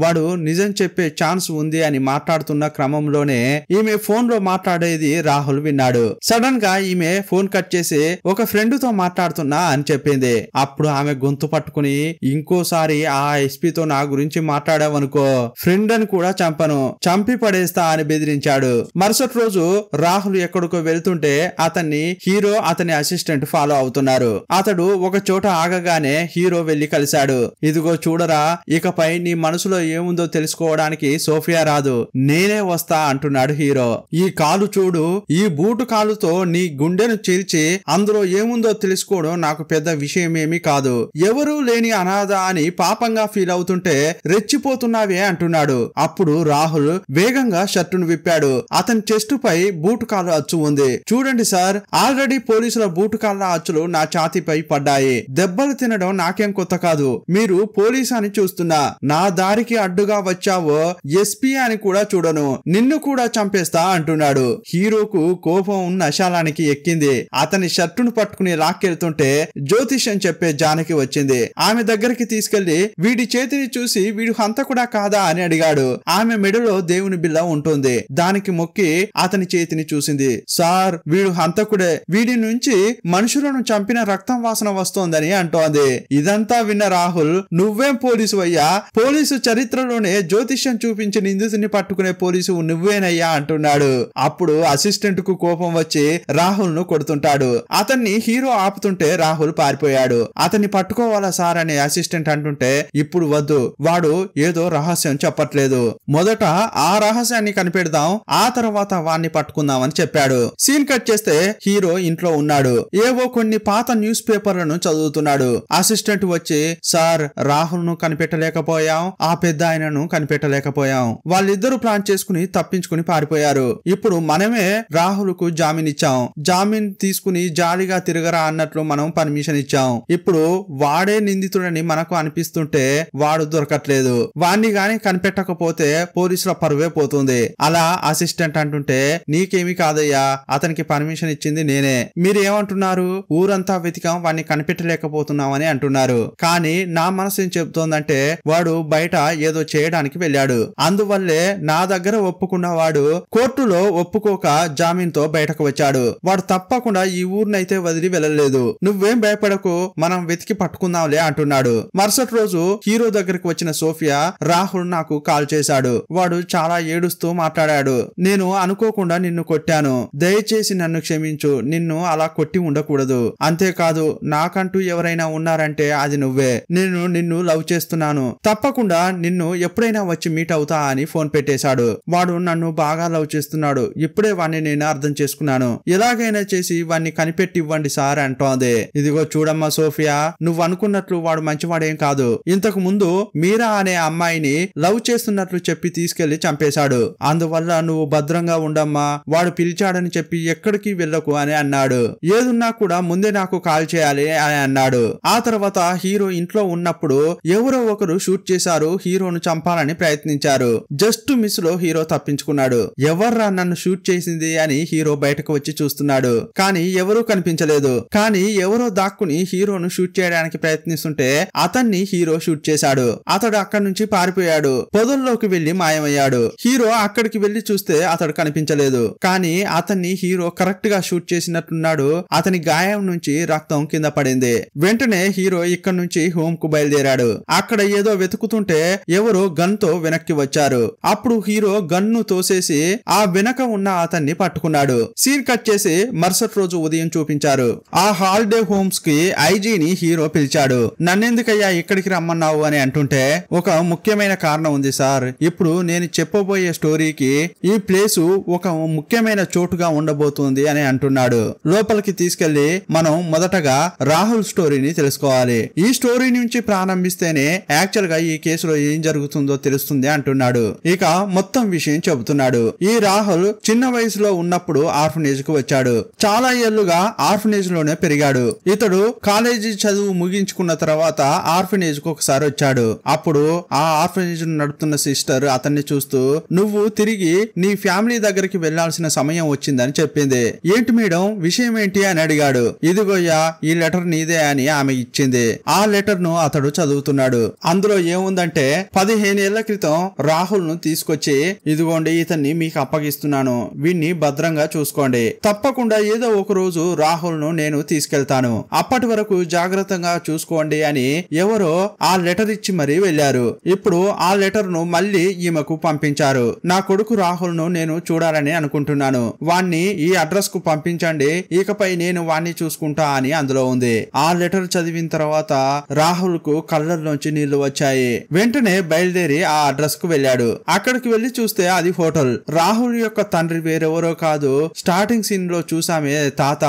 వాడు నిజం చెప్పే ఛాన్స్ ఉంది అని మాట్లాడుతున్న క్రమంలోనే ఈమె ఫోన్ లో మాట్లాడేది రాహుల్ విన్నాడు. సడన్ గా ఈమె ఫోన్ కట్ చేసి ఒక ఫ్రెండ్ తో మాట్లాడుతున్నా అని చెప్పింది. అప్పుడు ఆమె గొంతు పట్టుకుని, ఇంకోసారి ఆ ఎస్పీతో నా గురించి మాట్లాడావనుకో ఫ్రెండ్ అని కూడా చంపను, చంపి పడేస్తా అని బెదిరించాడు. మరుసటి రోజు రాహుల్ ఎక్కడికో వెళ్తుంటే అతన్ని హీరో అతని అసిస్టెంట్ ఫాలో అవుతున్నారు. అతడు ఒక చోట ఆగగానే హీరో వెళ్లి కలిశాడు. ఇదిగో చూడరా, ఇకపై నీ మనసులో ఏముందో తెలుసుకోవడానికి సోఫియా రాదు, నేనే వస్తా అంటున్నాడు హీరో. ఈ కాలు చూడు, ఈ బూటు కాలుతో నీ గుండెను చీల్చి అందులో ఏముందో తెలుసుకోవడం నాకు పెద్ద విషయమేమీ కాదు, ఎవరూ లేని అనాథ అని పాపంగా ఫీల్ అవుతుంటే రెచ్చిపోతున్నావే అంటున్నాడు. అప్పుడు రాహుల్ వేగంగా షర్టును విప్పాడు. అతని చెస్ట్ పై బూటు కాలు అచ్చు ఉంది. చూడండి సార్, ఆల్రెడీ పోలీసుల బూటు కాళ్ళ అచ్చులు నా ఛాతీపై పడ్డాయి. దెబ్బలు తినడం నాకేం కొత్త కాదు, మీరు పోలీస్ అని చూస్తున్నా, నా దారికి అడ్డుగా వచ్చావో ఎస్పీ అని కూడా చూడను, నిన్ను కూడా చంపేస్తా అంటున్నాడు. హీరోకు కోపం నశాలానికి ఎక్కింది. అతని షర్టును పట్టుకుని లాక్కెళ్తుంటే జ్యోతిష్యం చెప్పే జానకి వచ్చింది. ఆమె దగ్గరికి తీసుకెళ్లి వీడి చేతిని చూసి వీడు హంతకుడా కాదా అని అడిగాడు. ఆమె మెడలో దేవుని బిల్ల ఉంటుంది, దానికి మొక్కి అతని చేతిని చూసింది. సార్ వీడు హంతకుడే, వీడి నుంచి మనుషులను చంపిన రక్తం వాసన వస్తోందని అంటోంది. ఇదంతా విన్న రాహుల్, నువ్వేం పోలీసు అయ్యా, పోలీసు చరిత్రలోనే జ్యోతిష్యం చూపించి నిందితుని పట్టుకునే పోలీసు నువ్వేనయ్యా అంటున్నాడు. అప్పుడు అసిస్టెంట్ కు కోపం వచ్చి రాహుల్ ను కొడుతుంటాడు. అతన్ని హీరో ఆపుతుంటే రాహుల్ పారిపోయాడు. అతన్ని పట్టుకోవాలా సార్ అని అసిస్టెంట్ అంటుంటే, ఇప్పుడు వద్దు, వాడు ఏదో రహస్యం చెప్పట్లేదు, మొదట ఆ రహస్యాన్ని కనిపెడదాం, ఆ తర్వాత వాణ్ణి పట్టుకుందాం అని చెప్పాడు. సీన్ కట్ చేస్తే హీరో ఇంట్లో ఉన్నాడు. ఏవో కొన్ని పాత న్యూస్ పేపర్లను చదువుతున్నాడు. అసిస్టెంట్ వచ్చి, సార్ రాహుల్ ను కనిపెట్టలేకపోయాం, ఆ పెద్ద ఆయనను కనిపెట్టలేకపోయాం, వాళ్ళిద్దరూ ప్లాన్ చేసుకుని తప్పించుకుని పారిపోయారు. ఇప్పుడు మనమే రాహుల్ కు జామీన్ ఇచ్చాం, జామీన్ తీసుకుని జాలీగా తిరగరా అన్నట్లు మనం పర్మిషన్ ఇచ్చాం. ఇప్పుడు వాడే నిందితుడని మనకు అనిపిస్తుంటే వాడు దొరకట్లేదు, వాణ్ణి గాని కనిపెట్టకపోతే పోలీసుల పరువే పోతుంది. అలా అసిస్టెంట్ అంటుంటే, నీకేమి కాదయ్యా, అతనికి పర్మిషన్ ఇచ్చింది నేనే, మీరేమంటున్నారు, ఊరంతా వెతికాం వాణ్ణి కనిపెట్టలేకపోతున్నాం అని అంటున్నారు. కానీ నా మనసు ఏం చెబుతోందంటే వాడు బయట ఏదో చేయడానికి వెళ్ళాడు, అందువల్లే నా దగ్గర ఒప్పుకున్న వాడు కోర్టులో ఒప్పుకోక జామీన్తో బయటకు వచ్చాడు. వాడు తప్పకుండా ఈ ఊరినైతే వదిలి వెళ్ళలేదు, నువ్వేం భయపడకు, మనం వెతికి పట్టుకుందాంలే అంటున్నాడు. మరుసటి రోజు హీరో దగ్గరికి వచ్చిన సోఫియా, రాహుల్ నాకు కాల్ చేశాడు, వాడు చాలా ఏడుస్తూ మాట్లాడాడు, నేను అనుకోకుండా నిన్ను కొట్టాను, దయచేసి నన్ను క్షమించు, నిన్ను అలా కొట్టి ఉండకూడదు, అంతేకాదు నాకంటూ ఎవరైనా ఉన్నారంటే అది నువ్వే, నేను నిన్ను లవ్ చేస్తున్నాను, తప్పకుండా నిన్ను ఎప్పుడైనా వచ్చి మీట్ అవుతా అని ఫోన్ పెట్టేశాడు. వాడు నన్ను బాగా లవ్ చేస్తున్నాడు, ఇప్పుడే వాణ్ణి నేను అర్థం చేసుకున్నాను, ఎలాగైనా చేసి వాణ్ణి కనిపెట్టి ఇవ్వండి సార్ అంటోంది. ఇదిగో చూడమ్మా సోఫియా, నువ్వు అనుకున్నట్లు వాడు మంచివాడేం కాదు, ఇంతకు ముందు మీరా అనే అమ్మాయిని లవ్ చేస్తున్నట్లు చెప్పి తీసుకెళ్లి చంపేశాడు, అందువల్ల నువ్వు భద్రంగా ఉండమ్మా, వాడు పిలిచాడని చెప్పి ఎక్కడికి వెళ్ళకు అని అన్నాడు. ఏదున్నా కూడా ముందే నాకు కాల్ చేయాలి అని అన్నాడు. ఆ తర్వాత హీరో ఇంట్లో ఉన్నప్పుడు ఎవరో ఒకరు షూట్ చేశారు, హీరోను చంపాలని ప్రయత్నించారు. జస్ట్ మిస్ లో హీరో తప్పించుకున్నాడు. ఎవర్రా నన్ను షూట్ చేసింది అని హీరో బయటకు వచ్చి చూస్తున్నాడు, కానీ ఎవరూ కనిపించలేదు. కానీ ఎవరో దాక్కుని హీరోను షూట్ చేయడానికి ప్రయత్నిస్తుంటే అతన్ని హీరో షూట్ చేశాడు. అతడు అక్కడి నుంచి పారిపోయాడు, పొదల్లోకి వెళ్లి మాయమయ్యాడు. హీరో అక్కడికి వెళ్లి చూస్తే అతడు కనిపించలేదు, కానీ అతన్ని హీరో కరెక్ట్ గా షూట్ చేసినట్టున్నాడు. అతని గాయం నుంచి రక్తం కింద పడింది. వెంటనే హీరో ఇక్కడ నుంచి హోమ్ కు బయలుదేరాడు. అక్కడ ఏదో వెతుకుతుంటే ఎవరో గన్ తో వెనక్కి వచ్చారు. అప్పుడు హీరో గన్ను తోసేసి ఆ వెనక ఉన్న అతన్ని పట్టుకున్నాడు. సీన్ కట్ చేసి మరుసటి రోజు ఉదయం చూపించారు. ఆ హాలిడే హోమ్స్ కి ఐజీని హీరో పిలిచాడు. నన్నెందుకయ్యా ఇక్కడికి రమ్మన్నావు అని అంటుంటే, ఒక ముఖ్యమైన కారణం ఉంది సార్, ఇప్పుడు నేను చెప్పబోయే స్టోరీకి ఈ ప్లేసు ఒక ముఖ్యమైన చోటుగా ఉండబోతుంది అని అంటున్నాడు. లోపలికి తీసుకెళ్లి మనం మొదటగా రాహుల్ స్టోరీని తెలుసుకోవాలి. ఈ స్టోరీ నుంచి ప్రారంభిస్తేనే యాక్చువల్ గా ఈ కేసులో ఏం జరుగుతుందో తెలుస్తుంది అంటున్నాడు. ఇక మొత్తం విషయం చెబుతున్నాడు. ఈ రాహుల్ చిన్న వయసులో ఉన్నప్పుడు ఆర్ఫనేజ్ కు వచ్చాడు. చాలా ఏళ్లుగా ఆర్ఫనేజ్ లోనే పెరిగాడు. ఇతడు కాలేజీ చదువు ముగించుకున్న తర్వాత ఆర్ఫనేజ్ కు ఒకసారి వచ్చాడు. అప్పుడు ఆ ఆర్ఫనేజ్ నడుపుతున్న సిస్టర్ అతన్ని చూస్తూ, నువ్వు తిరిగి నీ ఫ్యామిలీ దగ్గరికి వెళ్లాల్సిన సమయం వచ్చిందని చెప్పింది. ఏంటి మేడం, విషయం ఏంటి అని అడిగాడు. ఇదిగోయ్యా, ఈ లెటర్ నీదే అని ఆమె ఇచ్చింది. ఆ లెటర్ ను అతడు చదువుతున్నాడు. అందులో ఏముందంటే, 15 ఏళ్ల క్రితం రాహుల్ ను తీసుకొచ్చి, ఇదిగోండి ఇతన్ని మీకు అప్పగిస్తున్నాను, వీణ్ణి భద్రంగా చూసుకోండి, తప్పకుండా ఏదో ఒక రోజు రాహుల్ ను నేను తీసుకెళ్తాను, అప్పటి వరకు జాగ్రత్తగా చూసుకోండి అని ఎవరో ఆ లెటర్ ఇచ్చి మరీ వెళ్లారు. ఇప్పుడు ఆ లెటర్ ను మళ్ళీ ఈమెకు పంపించారు. నా కొడుకు రాహుల్ ను నేను చూడాలని అనుకుంటున్నాను, వాణ్ణి ఈ అడ్రస్ కు పంపించండి, ఇకపై నేను వాణ్ణి చూసుకుంటా అని అందులో ఉంది. ఆ లెటర్ చదివిన తర్వాత రాహుల్ కు కళ్ళల్లోంచి నీళ్లు వచ్చాయి. వెంటనే బయలుదేరి ఆ అడ్రస్ కు వెళ్ళాడు. అక్కడికి వెళ్లి చూస్తే అది హోటల్. రాహుల్ యొక్క తండ్రి వేరెవరో కాదు, స్టార్టింగ్ సీన్ లో చూసామే తాత,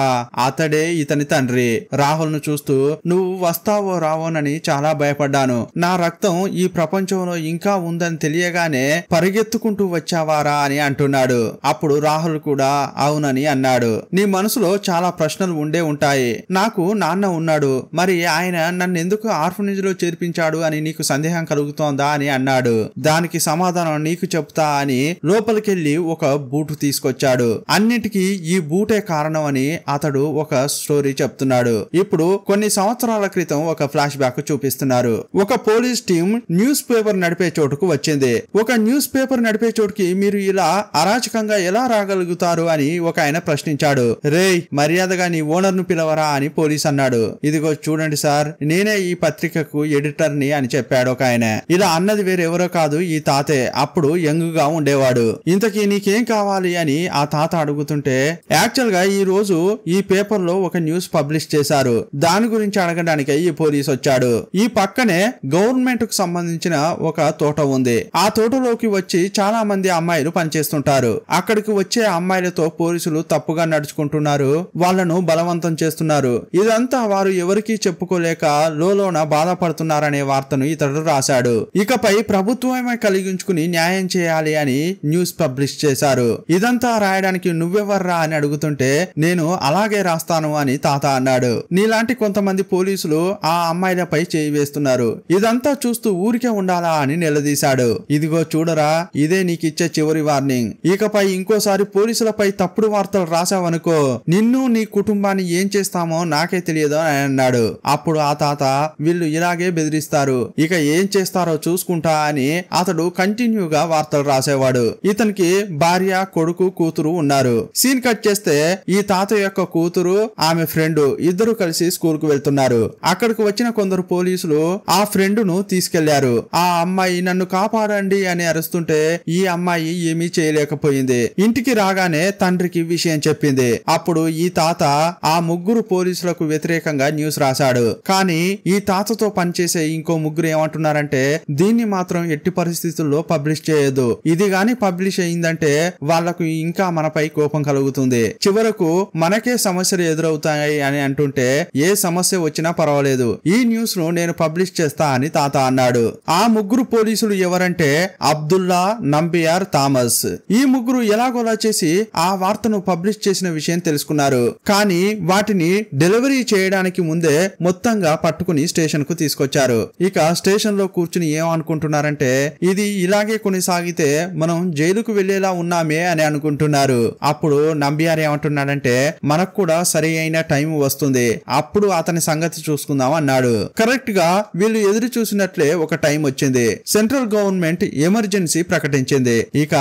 అతడే ఇతని తండ్రి. రాహుల్ ను చూస్తూ, నువ్వు వస్తావో రావోనని చాలా భయపడ్డాను, నా రక్తం ఈ ప్రపంచంలో ఇంకా ఉందని తెలియగానే పరిగెత్తుకుంటూ వచ్చావారా అని అంటున్నాడు. అప్పుడు రాహుల్ కూడా అవునని అన్నాడు. నీ మనసులో చాలా ప్రశ్నలు ఉండే ఉంటాయి. నాకు నాన్న ఉన్నాడు, మరి ఆయన నన్ను ఎందుకు ఆర్ఫనేజ్ లో చేర్పించాడు అని నీకు సందేహం కలుగుతోందా అని అన్నాడు. దానికి సమాధానం నీకు చెప్తా అని లోపలికెళ్లి ఒక బూటు తీసుకొచ్చాడు. అన్నిటికీ ఈ బూటే కారణం అని అతడు ఒక స్టోరీ చెప్తున్నాడు. ఇప్పుడు కొన్ని సంవత్సరాల క్రితం ఒక ఫ్లాష్ బ్యాక్ చూపిస్తున్నారు. ఒక పోలీస్ టీం న్యూస్ పేపర్ నడిపే చోటుకు వచ్చింది. ఒక న్యూస్ పేపర్ నడిపే చోటుకి మీరు ఇలా అరాచకంగా ఎలా రాగలుగుతారు అని ఒక ఆయన ప్రశ్నించాడు. రేయ్, మర్యాదగా నీ ఓనర్ ను పిలవరా అని పోలీస్ అన్నాడు. ఇదిగో చూడండి సార్, నేనే ఈ పత్రికకు ఎడిటర్ ని అని చెప్పాడు ఒక ఆయన. ఇలా అన్నది వేరెవరో కాదు, ఈ తాతే. అప్పుడు యంగ్ గా ఉండేవాడు. ఇంతకీ నీకేం కావాలి అని ఆ తాత అడుగుతుంటే, యాక్చువల్ గా ఈ రోజు ఈ పేపర్ లో ఒక న్యూస్ పబ్లిష్ చేశారు, దాని గురించి అడగడానికి ఈ పోలీస్ వచ్చాడు. ఈ పక్కనే గవర్నమెంట్ కు సంబంధించిన ఒక తోట ఉంది. ఆ తోటలోకి వచ్చి చాలా మంది అమ్మాయిలు పనిచేస్తుంటారు. అక్కడికి వచ్చే అమ్మాయిలతో పోలీసులు తప్పుగా నడుచుకుంటున్నారు, వాళ్లను బలవంతం చేస్తున్నారు. ఇదంతా వారు ఎవరికీ చెప్పుకోలేక లోలోన బాధపడుతున్నారనే వార్తను ఇతడు రాశాడు. ఇకపై ప్రభుత్వమే కలిగించుకుని న్యాయం చేయాలి అని న్యూస్ పబ్లిష్ చేశారు. ఇదంతా రాయడానికి నువ్వెవర్రా అని అడుగుతుంటే, నేను అలాగే రాస్తాను అని తాత అన్నాడు. నీలాంటి కొంతమంది పోలీసులు ఆ అమ్మాయిలపై చేయి వేస్తున్నారు, ఇదంతా చూస్తూ ఊరికే ఉండాలా అని నిలదీశాడు. ఇదిగో చూడరా, ఇదే నీకిచ్చే చివరి వార్నింగ్. ఇకపై ఇంకోసారి పోలీసులపై తప్పుడు వార్తలు రాసావనుకో, నిన్ను నీ కుటుంబాన్ని ఏం చేస్తామో నాకే తెలియదు అని అన్నాడు. అప్పుడు ఆ తాత, వీళ్ళు ఇలాగే బెదిరిస్తారు, ఇక ఏం చేస్తారో చూసుకుంటా అని అతడు కంటిన్యూగా వార్తలు రాసేవాడు. ఇతనికి భార్య, కొడుకు, కూతురు ఉన్నారు. సీన్ కట్ చేస్తే ఈ తాత యొక్క కూతురు, ఆమె ఫ్రెండ్ ఇద్దరు కలిసి స్కూల్ కు వెళ్తున్నారు. అక్కడికి వచ్చిన కొందరు పోలీసులు ఆ ఫ్రెండ్ ను తీసుకెళ్లారు. ఆ అమ్మాయి నన్ను కాపాడండి అని అరుస్తుంటే ఈ అమ్మాయి ఏమీ చేయలేకపోయింది. ఇంటికి రాగానే తండ్రికి విషయం చెప్పింది. అప్పుడు ఈ తాత ఆ ముగ్గురు పోలీసులకు వ్యతిరేకంగా న్యూస్ రాశాడు. కానీ ఈ తాతతో పనిచేసే ఇంకో ముగ్గురు ఏమంటున్నారంటే, దీన్ని మాత్రం ఎట్టి పరిస్థితుల్లో పబ్లిష్ చేయొద్దు, ఇది గాని పబ్లిష్ అయిందంటే వాళ్లకు ఇంకా మనపై కోపం కలుగుతుంది, చివరకు మనకే సమస్యలు ఎదురవుతాయి అని అంటుంటే, ఏ సమస్య వచ్చినా పర్వాలేదు, ఈ న్యూస్ ను నేను పబ్లిష్ చేస్తా అని తాత అన్నాడు. ఆ ముగ్గురు పోలీసులు ఎవరంటే అబ్దుల్లా, నంబియార్, థామస్. ఈ ముగ్గురు ఎలాగోలా చేసి ఆ వార్తను పబ్లిష్ చేసిన విషయం తెలుసుకున్నారు. కానీ వాటిని డెలివరీ చేయడానికి ముందే మొత్తంగా పట్టుకుని స్టేషన్ కు తీసుకొచ్చారు. ఇక స్టేషన్ లో కూర్చుని ఏమనుకుంటున్నారంటే, ఇది ఇలాగే కొనసాగితే మనం జైలుకు వెళ్లేలా ఉన్నామే అని అనుకుంటున్నారు. అప్పుడు నంబియార్ ఏమంటున్నాడంటే, మనకు కూడా సరి అయిన టైం వస్తుంది, అప్పుడు అతని సంగతి చూసుకుందాం అన్నాడు. కరెక్ట్ గా వీళ్ళు ఎదురు చూసినట్లే ఒక టైం వచ్చింది. సెంట్రల్ గవర్నమెంట్ ఎమర్జెన్సీ ప్రకటించింది. ఇక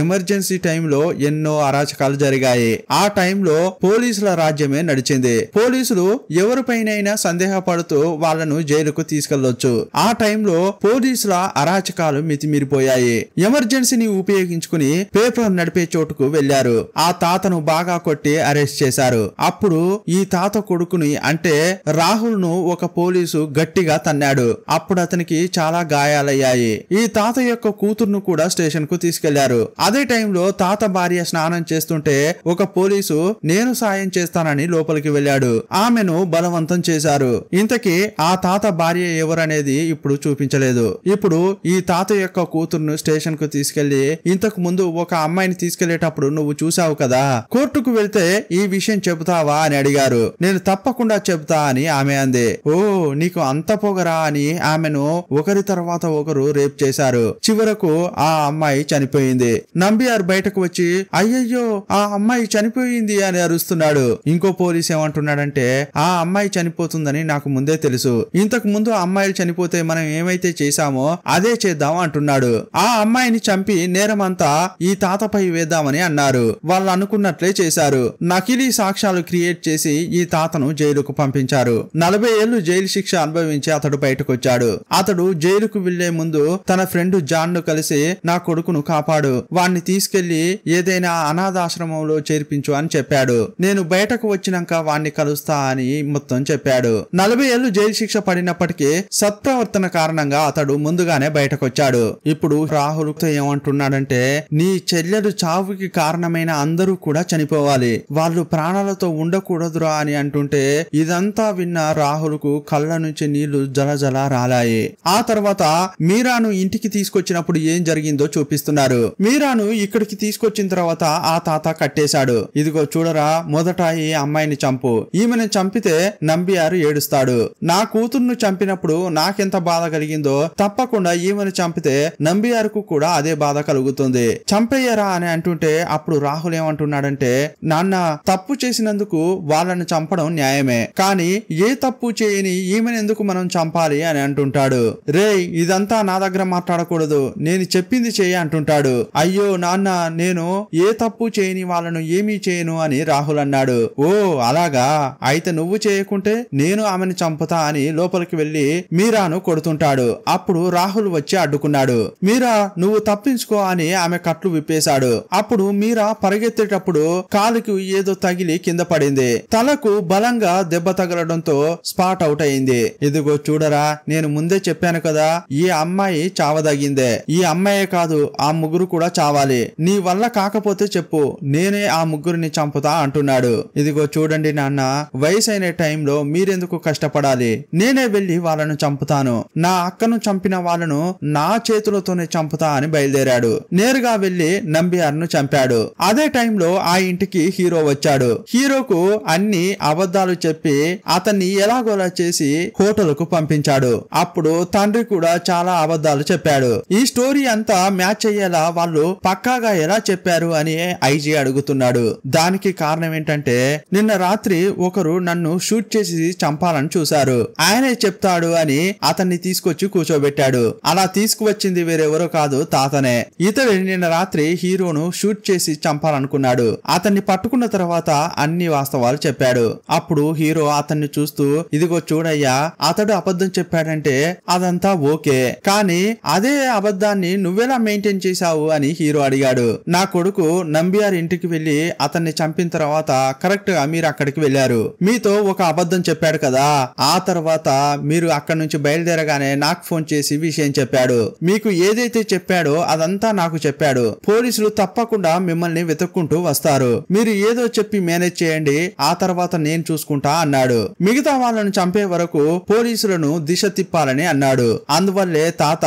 ఎమర్జెన్సీ టైంలో ఎన్నో అరాచకాలు జరిగాయి. ఆ టైంలో పోలీసుల రాజ్యమే నడిచింది. పోలీసులు ఎవరిపైనైనా సందేహపడుతూ వాళ్లను జైలుకు తీసుకెళ్లొచ్చు. ఆ టైంలో పోలీసుల అరాచకాలు మితిమీరిపోయాయి. ఎమర్జెన్సీని ఉపయోగించుకుని పేపర్ నడిపే చోటుకు వెళ్లారు. ఆ తాతను బాగా కొట్టి అరెస్ట్ చేశారు. అప్పుడు ఈ తాత కొడుకుని అంటే రాహుల్ ను ఒక పోలీసు గట్టిగా తన్నాడు. అప్పుడు అతనికి చాలా గాయాలయ్యాయి. ఈ తాత యొక్క కూతురును కూడా స్టేషన్ కు తీసుకెళ్లారు. అదే టైంలో తాత భార్య స్నానం చేస్తుంటే ఒక పోలీసు నేను సాయం చేస్తానని లోపలికి వెళ్ళాడు. ఆమెను బలవంతం బలవంతం చేశారు. ఇంతకీ ఆ తాత భార్య ఎవరనేది ఇప్పుడు చూపించలేదు. ఇప్పుడు ఈ తాత యొక్క కూతురును స్టేషన్ కు తీసుకెళ్లి ఇంతకు ముందు ఒక అమ్మాయిని తీసుకెళ్లేటప్పుడు నువ్వు చూసావు కదా, కోర్టుకు వెళ్తే ఈ విషయం చెబుతావా అని అడిగారు. నేను తప్పకుండా చెబుతా అని ఆమె అంది. ఓ నీకు అంత పొగరా అని ఆమెను ఒకరి తర్వాత ఒకరు రేప్ చేశారు. చివరకు ఆ అమ్మాయి చనిపోయింది. నంబియార్ బయటకు వచ్చి అయ్యయ్యో ఆ అమ్మాయి చనిపోయింది అని అరుస్తున్నాడు. ఇంకో పోలీస్ ఏమంటున్నాడంటే ఆ అమ్మాయి చనిపోతుందని నాకు ముందే తెలుసు. ఇంతకు ముందు అమ్మాయిలు చనిపోతే మనం ఏమైతే చేశామో అదే చేద్దాం అంటున్నాడు. ఆ అమ్మాయిని చంపి నేరమంతా ఈ తాతపై వేద్దామని అన్నారు. వాళ్ళు అనుకున్నట్లే చేశారు. నకిలీ సాక్ష్యాలు క్రియేట్ చేసి ఈ తాతను జైలుకు పంపించారు. 40 ఏళ్లు జైలు శిక్ష అనుభవించి అతడు బయటకొచ్చాడు. అతడు జైలుకు వెళ్లే ముందు తన ఫ్రెండ్ జాన్ ను కలిసి నా కొడుకును కాపాడు, వాణ్ణి తీసుకెళ్లి ఏదైనా అనాథాశ్రమంలో చేర్పించు అని చెప్పాడు. నేను బయటకు వచ్చినాక వాణ్ణి కలుస్తా అని మొత్తం చెప్పాడు. 40 ఏళ్లు జైలు శిక్ష పడినప్పటికీ సత్ప్రవర్తన కారణంగా అతడు ముందుగానే బయటకొచ్చాడు. ఇప్పుడు రాహుల్ తో ఏమంటున్నాడంటే నీ చెల్లెలు చావుకి కారణమైన అందరూ కూడా చనిపోవాలి, వాళ్ళు ప్రాణాలతో ఉండకూడదురా అని అంటుంటే ఇదంతా విన్న రాహుల్ కు కళ్ళ నుంచి నీళ్లు జలజల రాలాయి. ఆ తర్వాత మీరాను ఇంటికి తీసుకొచ్చినప్పుడు ఏం జరిగిందో చూపిస్తున్నారు. మీరాను ఇక్కడికి తీసుకొచ్చిన తర్వాత ఆ తాత కట్టేశాడు. ఇదిగో చూడరా, మొదట ఈ అమ్మాయిని చంపు, ఈమెను చంపితే నంబియారు ఏడుస్తాడు. నా కూతుర్ను చంపినప్పుడు నాకెంత బాధ కలిగిందో తప్పకుండా ఈమెను చంపితే నంబియారుకు కూడా అదే బాధ కలుగుతుంది, చంపేయరా అని అంటుంటే అప్పుడు రాహుల్ ఏమంటున్నాడంటే నాన్న తప్పు చేసినందుకు వాళ్ళని చంపడం న్యాయమే, కానీ ఏ తప్పు చేయని ఈమెను ఎందుకు మనం చంపాలి అని అంటుంటాడు. రే ఇదంతా నా దగ్గర మాట్లాడకూడదు, నేను చెప్పింది చేయి అంటుంటాడు. అయ్యో నాన్న నేను ఏ తప్పు చేయని వాళ్ళను ఏమీ చేయను అని రాహుల్ అన్నాడు. ఓ అలాగా, అయితే నువ్వు చేయకుంటే నేను ఆమెను చంపుతా అని లోపలికి వెళ్లి మీరాను కొడుతుంటాడు. అప్పుడు రాహుల్ వచ్చి అడ్డుకున్నాడు. మీరా నువ్వు తప్పించుకో అని ఆమె కట్లు విప్పేశాడు. అప్పుడు మీరా పరిగెత్తేటప్పుడు కాలుకి ఏదో తగిలి కింద పడింది. తలకు బలంగా దెబ్బ తగలడంతో స్పాట్ అవుట్ అయింది. ఇదిగో చూడరా, నేను ముందే చెప్పాను కదా ఈ అమ్మాయి చావదగిందే, ఈ అమ్మాయే కాదు ఆ ముగ్గురు కూడా చావాలి, నీ వల్ల కాకపోతే చెప్పు నేనే ఆ ముగ్గురిని చంపుతా అంటున్నాడు. ఇదిగో చూడండి నాన్న, వయసైన టైంలో మీరెందుకు కష్టపడాలి, నేనే వెళ్లి వాళ్ళను చంపుతాను, నా అక్కను చంపిన వాళ్ళను నా చేతులతోనే చంపుతా అని బయలుదేరాడు. నేరుగా వెళ్లి నంబియార్ను చంపాడు. అదే టైంలో ఆ ఇంటికి హీరో వచ్చాడు. హీరోకు అన్ని అబద్ధాలు చెప్పి అతన్ని ఎలాగోలా చేసి హోటల్ కు పంపించాడు. అప్పుడు తండ్రి కూడా చాలా అబద్ధాలు చెప్పాడు. ఈ స్టోరీ అంతా మ్యాచ్ అయ్యేలా వాళ్ళు పక్కాగా ఎలా చెప్పారు అని ఐజీ అడుగుతున్నాడు. దానికి కారణం ఏంటంటే నిన్న రాత్రి ఒకరు నన్ను షూట్ చేసి చంపాలని చూశారు, ఆయనే చెప్తాడు అని అతన్ని తీసుకొచ్చి కూర్చోబెట్టాడు. అలా తీసుకువచ్చింది వేరెవరో కాదు తాతనే. ఇతడు నిన్న రాత్రి హీరోను షూట్ చేసి చంపాలనుకున్నాడు. అతన్ని పట్టుకున్న తర్వాత అన్ని వాస్తవాలు చెప్పాడు. అప్పుడు హీరో అతన్ని చూస్తూ ఇదిగో చూడయ్యా, అతడు అబద్ధం చెప్పాడంటే అదంతా ఓకే, కానీ అదే అబద్ధాన్ని నువ్వెలా మెయింటైన్ చేశావు అని హీరో అడిగాడు. నా కొడుకు నంబియార్ ఇంటికి వెళ్లి అతన్ని చంపిన తర్వాత కరెక్ట్ గా మీరు అక్కడికి వెళ్లారు, మీతో ఒక అబద్ధం చెప్పాడు కదా, ఆ తర్వాత మీరు అక్కడి నుంచి బయలుదేరగానే నాకు ఫోన్ చేసి విషయం చెప్పాడు. మీకు ఏదైతే చెప్పాడో అదంతా నాకు చెప్పాడు. పోలీసులు తప్పకుండా మిమ్మల్ని వెతుక్కుంటూ వస్తారు, మీరు ఏదో చెప్పి మేనేజ్ చేయండి, ఆ తర్వాత నేను చూసుకుంటా అన్నాడు. మిగతా వాళ్ళను చంపే వరకు పోలీసులను దిశ తిప్పాలని అన్నాడు. అందువల్లే తాత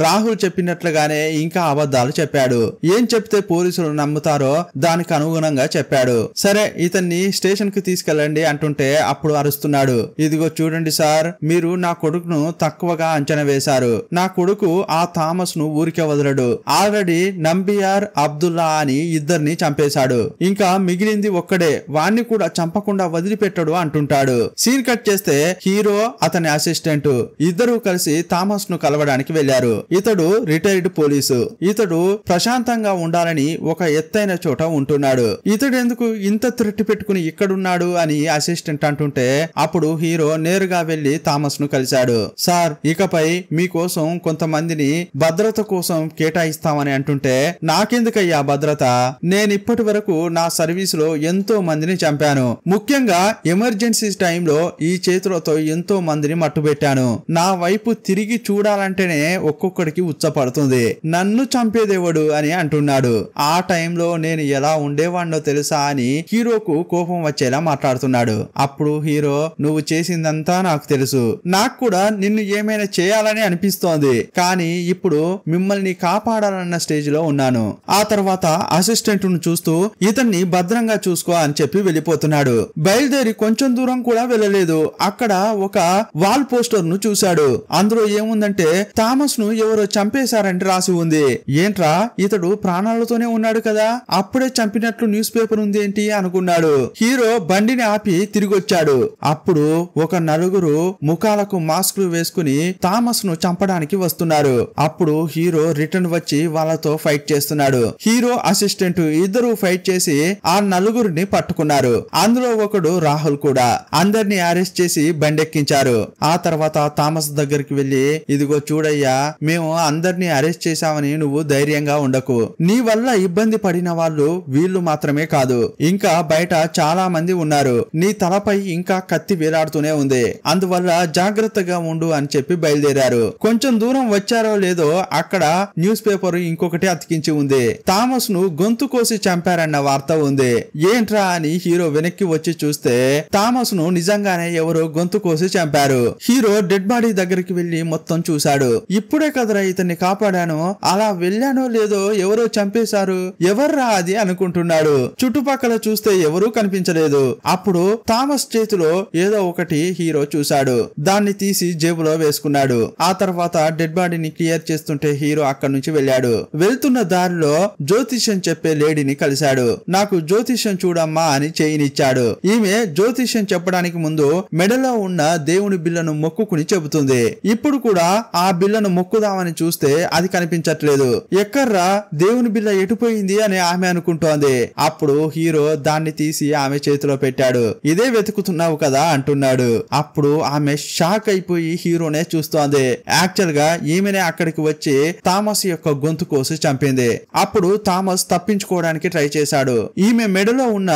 రాహుల్ చెప్పినట్లుగానే ఇంకా అబద్ధాలు చెప్పాడు. ఏం చెప్తే పోలీసులు నమ్ముతారో దానికి అనుగుణంగా చెప్పాడు. సరే ఇతన్ని స్టేషన్ కి తీసుకెళ్ళండి అంటుంటే అప్పుడు అరుస్తున్నాడు. ఇదిగో చూడండి సార్, మీరు నా కొడుకును తక్కువగా అంచనా వేశారు. నా కొడుకు ఆ థామస్ ను ఊరికే వదలడు. ఆల్రెడీ నంబియార్ అబ్దుల్లా అని ఇద్దరిని చంపేశాడు. ఇంకా మిగిలింది ఒక్కడే, వాణ్ణి కూడా చంపకుండా వదిలిపెట్టడు అంటుంటాడు. సీన్ కట్ చేస్తే హీరో అతని అసిస్టెంట్ ఇద్దరు కలిసి థామస్ ను కలవడానికి వెళ్లారు. ఇతడు రిటైర్డ్ పోలీసు. ఇతడు ప్రశాంతంగా ఉండాలని ఒక ఎత్తైన చోట ఉంటున్నాడు. ఇతడు ఎందుకు ఇంత త్రెట్టి పెట్టుకుని ఇక్కడున్నాడు అని అసిస్టెంట్ అంటుంటే అప్పుడు హీరో నేరుగా వెళ్లి థామస్ ను కలిశాడు. సార్ ఇకపై మీకోసం కొంతమందిని భద్రత కోసం కేటాయిస్తామని అంటుంటే నాకెందుకయ్యా భద్రత, నేనిప్పటి వరకు నా సర్వీస్ లో ఎంతో మందిని చంపాను, ముఖ్యంగా ఎమర్జెన్సీ టైంలో ఈ చేతులతో ఎంతో మందిని మట్టుబెట్టాను, నా వైపు తిరిగి చూడాలంటేనే ఒక్కొక్కడికి ఉచ్చపడుతుంది, నన్ను చంపేదేవుడు అని అంటున్నాడు. ఆ టైంలో నేను ఎలా ఉండేవాడినో తెలుసా అని హీరోకు కోపం వచ్చేలా మాట్లాడుతున్నాడు. అప్పుడు హీరో నువ్వు చేసిందంతా నాకు తెలుసు, నాకు కూడా నిన్ను ఏమైనా చేయాలని అనిపిస్తోంది, కానీ ఇప్పుడు మిమ్మల్ని కాపాడాలన్న స్టేజ్ లో ఉన్నాను. ఆ తర్వాత అసిస్టెంట్ ను చూస్తూ ఇతన్ని భద్రంగా చూసుకో అని చెప్పి వెళ్ళిపోతున్నాడు. బయలుదేరి కొంచెం దూరం కూడా వెళ్ళలేదు, అక్కడ ఒక వాల్ పోస్టర్ ను చూశాడు. అందులో ఏముందంటే థామస్ ను ఎవరో చంపేశారంటే రాసి ఉంది. ఏంట్రా ఇతడు ప్రాణాలతోనే ఉన్నాడు కదా, అప్పుడే చంపినట్లు న్యూస్ పేపర్ ఉంది ఏంటి అనుకున్నాడు. హీరో బండిని ఆపి తిరిగి వచ్చాడు. అప్పుడు ఒక నలుగురు ముఖాలకు మాస్కులు వేసుకుని థామస్ ను చంపడానికి వస్తున్నారు. అప్పుడు హీరో రిటర్న్ వచ్చి వాళ్ళతో ఫైట్ చేస్తున్నాడు. హీరో అసిస్టెంట్ ఇద్దరు ఫైట్ చేసి ఆ నలుగురిని పట్టుకున్నారు. అందులో ఒకడు రాహుల్ కూడా. అందరిని అరెస్ట్ చేసి బండెక్కించారు. ఆ తర్వాత థామస్ దగ్గరికి వెళ్లి ఇదిగో చూడయ్యా, మేము అందరినీ అరెస్ట్ చేశామని నువ్వు ధైర్యంగా ఉండకు. నీ వల్ల ఇబ్బంది పడిన వాళ్ళు వీళ్ళు మాత్రమే కాదు, ఇంకా బయట చాలా మంది ఉన్నారు. నీ తలపై ఇంకా కత్తి వేలాడుతూనే ఉంది, అందువల్ల జాగ్రత్తగా ఉండు అని చెప్పి బయలుదేరారు. కొంచెం దూరం వచ్చారో లేదో అక్కడ న్యూస్ పేపర్ ఇంకొకటి అతికించి ఉంది. థామస్ ను గొంతు కోసి చంపారన్న వార్త ఉంది. ఏంట్రా అని హీరో వెనక్కి వచ్చి చూస్తే థామస్ ను నిజంగానే ఎవరో గొంతు కోసి చంపారు. హీరో డెడ్ బాడీ దగ్గరికి వెళ్లి మొత్తం చూశాడు. ఇప్పుడే కదరా ఇతన్ని కాపాడాను, అలా వెళ్ళానో లేదో ఎవరో చంపేశారు, ఎవర్రా అది అనుకుంటున్నాడు. చుట్టుపక్కల చూస్తే ఎవరూ కనిపించలేదు. అప్పుడు థామస్ చేతిలో ఏదో ఒకటి హీరో చూశాడు. దాన్ని తీసి జేబులో వేసుకున్నాడు. ఆ తర్వాత డెడ్ బాడీని క్లియర్ చేస్తుంటే హీరో అక్కడి నుంచి వెళ్ళాడు. వెళ్తున్న దారిలో జ్యోతిష్యం చెప్పే లేడీని కలిశాడు. నాకు జ్యోతిష్యం చూడమ్మా అని చేయినిచ్చాడు. ఈమె జ్యోతిష్యం చెప్పడానికి ముందు మెడలో ఉన్న దేవుని బిల్లను మొక్కుకుని చెబుతుంది. ఇప్పుడు కూడా ఆ బిల్లను మొక్కుదామని చూస్తే అది కనిపించట్లేదు. ఎక్కర్రా దేవుని బిల్ల ఎటుపోయింది అని ఆమె అనుకుంటోంది. అప్పుడు హీరో దాన్ని తీసి ఆమె చేతిలో పెట్టాడు. ఇదే వెతుకుతున్నావు కదా అంటున్నాడు. అప్పుడు ఆమె షాక్ అయిపోయి హీరోనే చూస్తోంది. యాక్చువల్ గా ఈమెనే అక్కడికి వచ్చి థామస్ యొక్క గొంతు కోసి చంపింది. అప్పుడు థామస్ తప్పించుకోవడానికి ట్రై చేశాడు. ఈమె మెడలో ఉన్న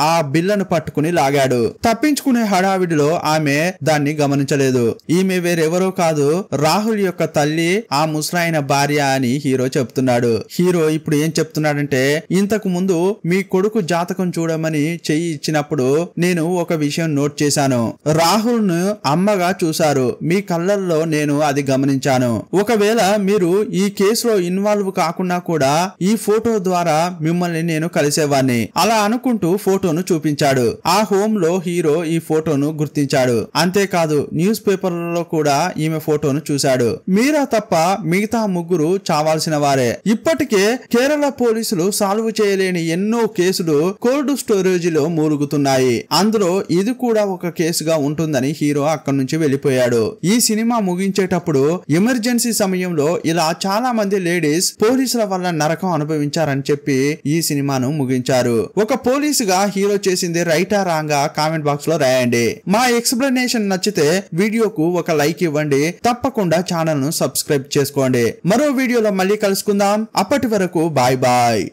ఆ బిల్లను పట్టుకుని లాగాడు. తప్పించుకునే హడావిడిలో ఆమె దాన్ని గమనించలేదు. ఈమె వేరెవరో కాదు, రాహుల్ యొక్క తల్లి, ఆ ముసలాయన భార్య అని హీరో చెప్తున్నాడు. హీరో ఇప్పుడు ఏం చెప్తున్నాడంటే, ఇంతకు ముందు మీ కొడుకు జాతకం చూడమని చెయ్యి ఇచ్చినప్పుడు నేను ఒక విషయం నోట్ చేశాను. రాహుల్ ను అమ్మగా చూశారు, మీ కళ్ళల్లో నేను అది గమనించాను. ఒకవేళ మీరు ఈ కేసులో ఇన్వాల్వ్ కాకుండా కూడా ఈ ఫోటో ద్వారా మిమ్మల్ని నేను కలిసేవాణ్ణి అలా అనుకుంటూ ఫోటోను చూపించాడు. ఆ హోమ్ లో హీరో ఈ ఫోటోను గుర్తించాడు. అంతేకాదు న్యూస్ పేపర్లలో కూడా ఈమె ఫోటోను చూశాడు. మీరా తప్ప మిగతా ముగ్గురు చావాల్సిన వారే. ఇప్పటికే కేరళ పోలీసులు సాల్వ్ చేయలేని ఎన్నో కేసులు కోల్డ్ స్టోరేజ్ లో మూలుగుతున్నాయి. అందులో ఇది కూడా ఒక కేసుగా ఉంటుందని హీరో అక్కడి నుంచి వెళ్లిపోయాడు. ఈ సినిమా ముగించేటప్పుడు ఎమర్జెన్సీ సమయంలో ఇలా చాలా మంది లేడీస్ పోలీసుల వల్ల నరకం అనుభవించారని చెప్పి ఈ సినిమాను ముగించారు. ఒక పోలీసుగా హీరో చేసింది రైటా రాంగా కామెంట్ బాక్స్ లో రాయండి. మా ఎక్స్ప్లెనేషన్ నచ్చితే వీడియోకు ఒక లైక్ ఇవ్వండి. తప్పకుండా ఛానల్ ను సబ్స్క్రైబ్ చేసుకోండి. మరో వీడియోలో మళ్ళీ కలుసుకుందాం. అప్పటి వరకు బాయ్ బాయ్.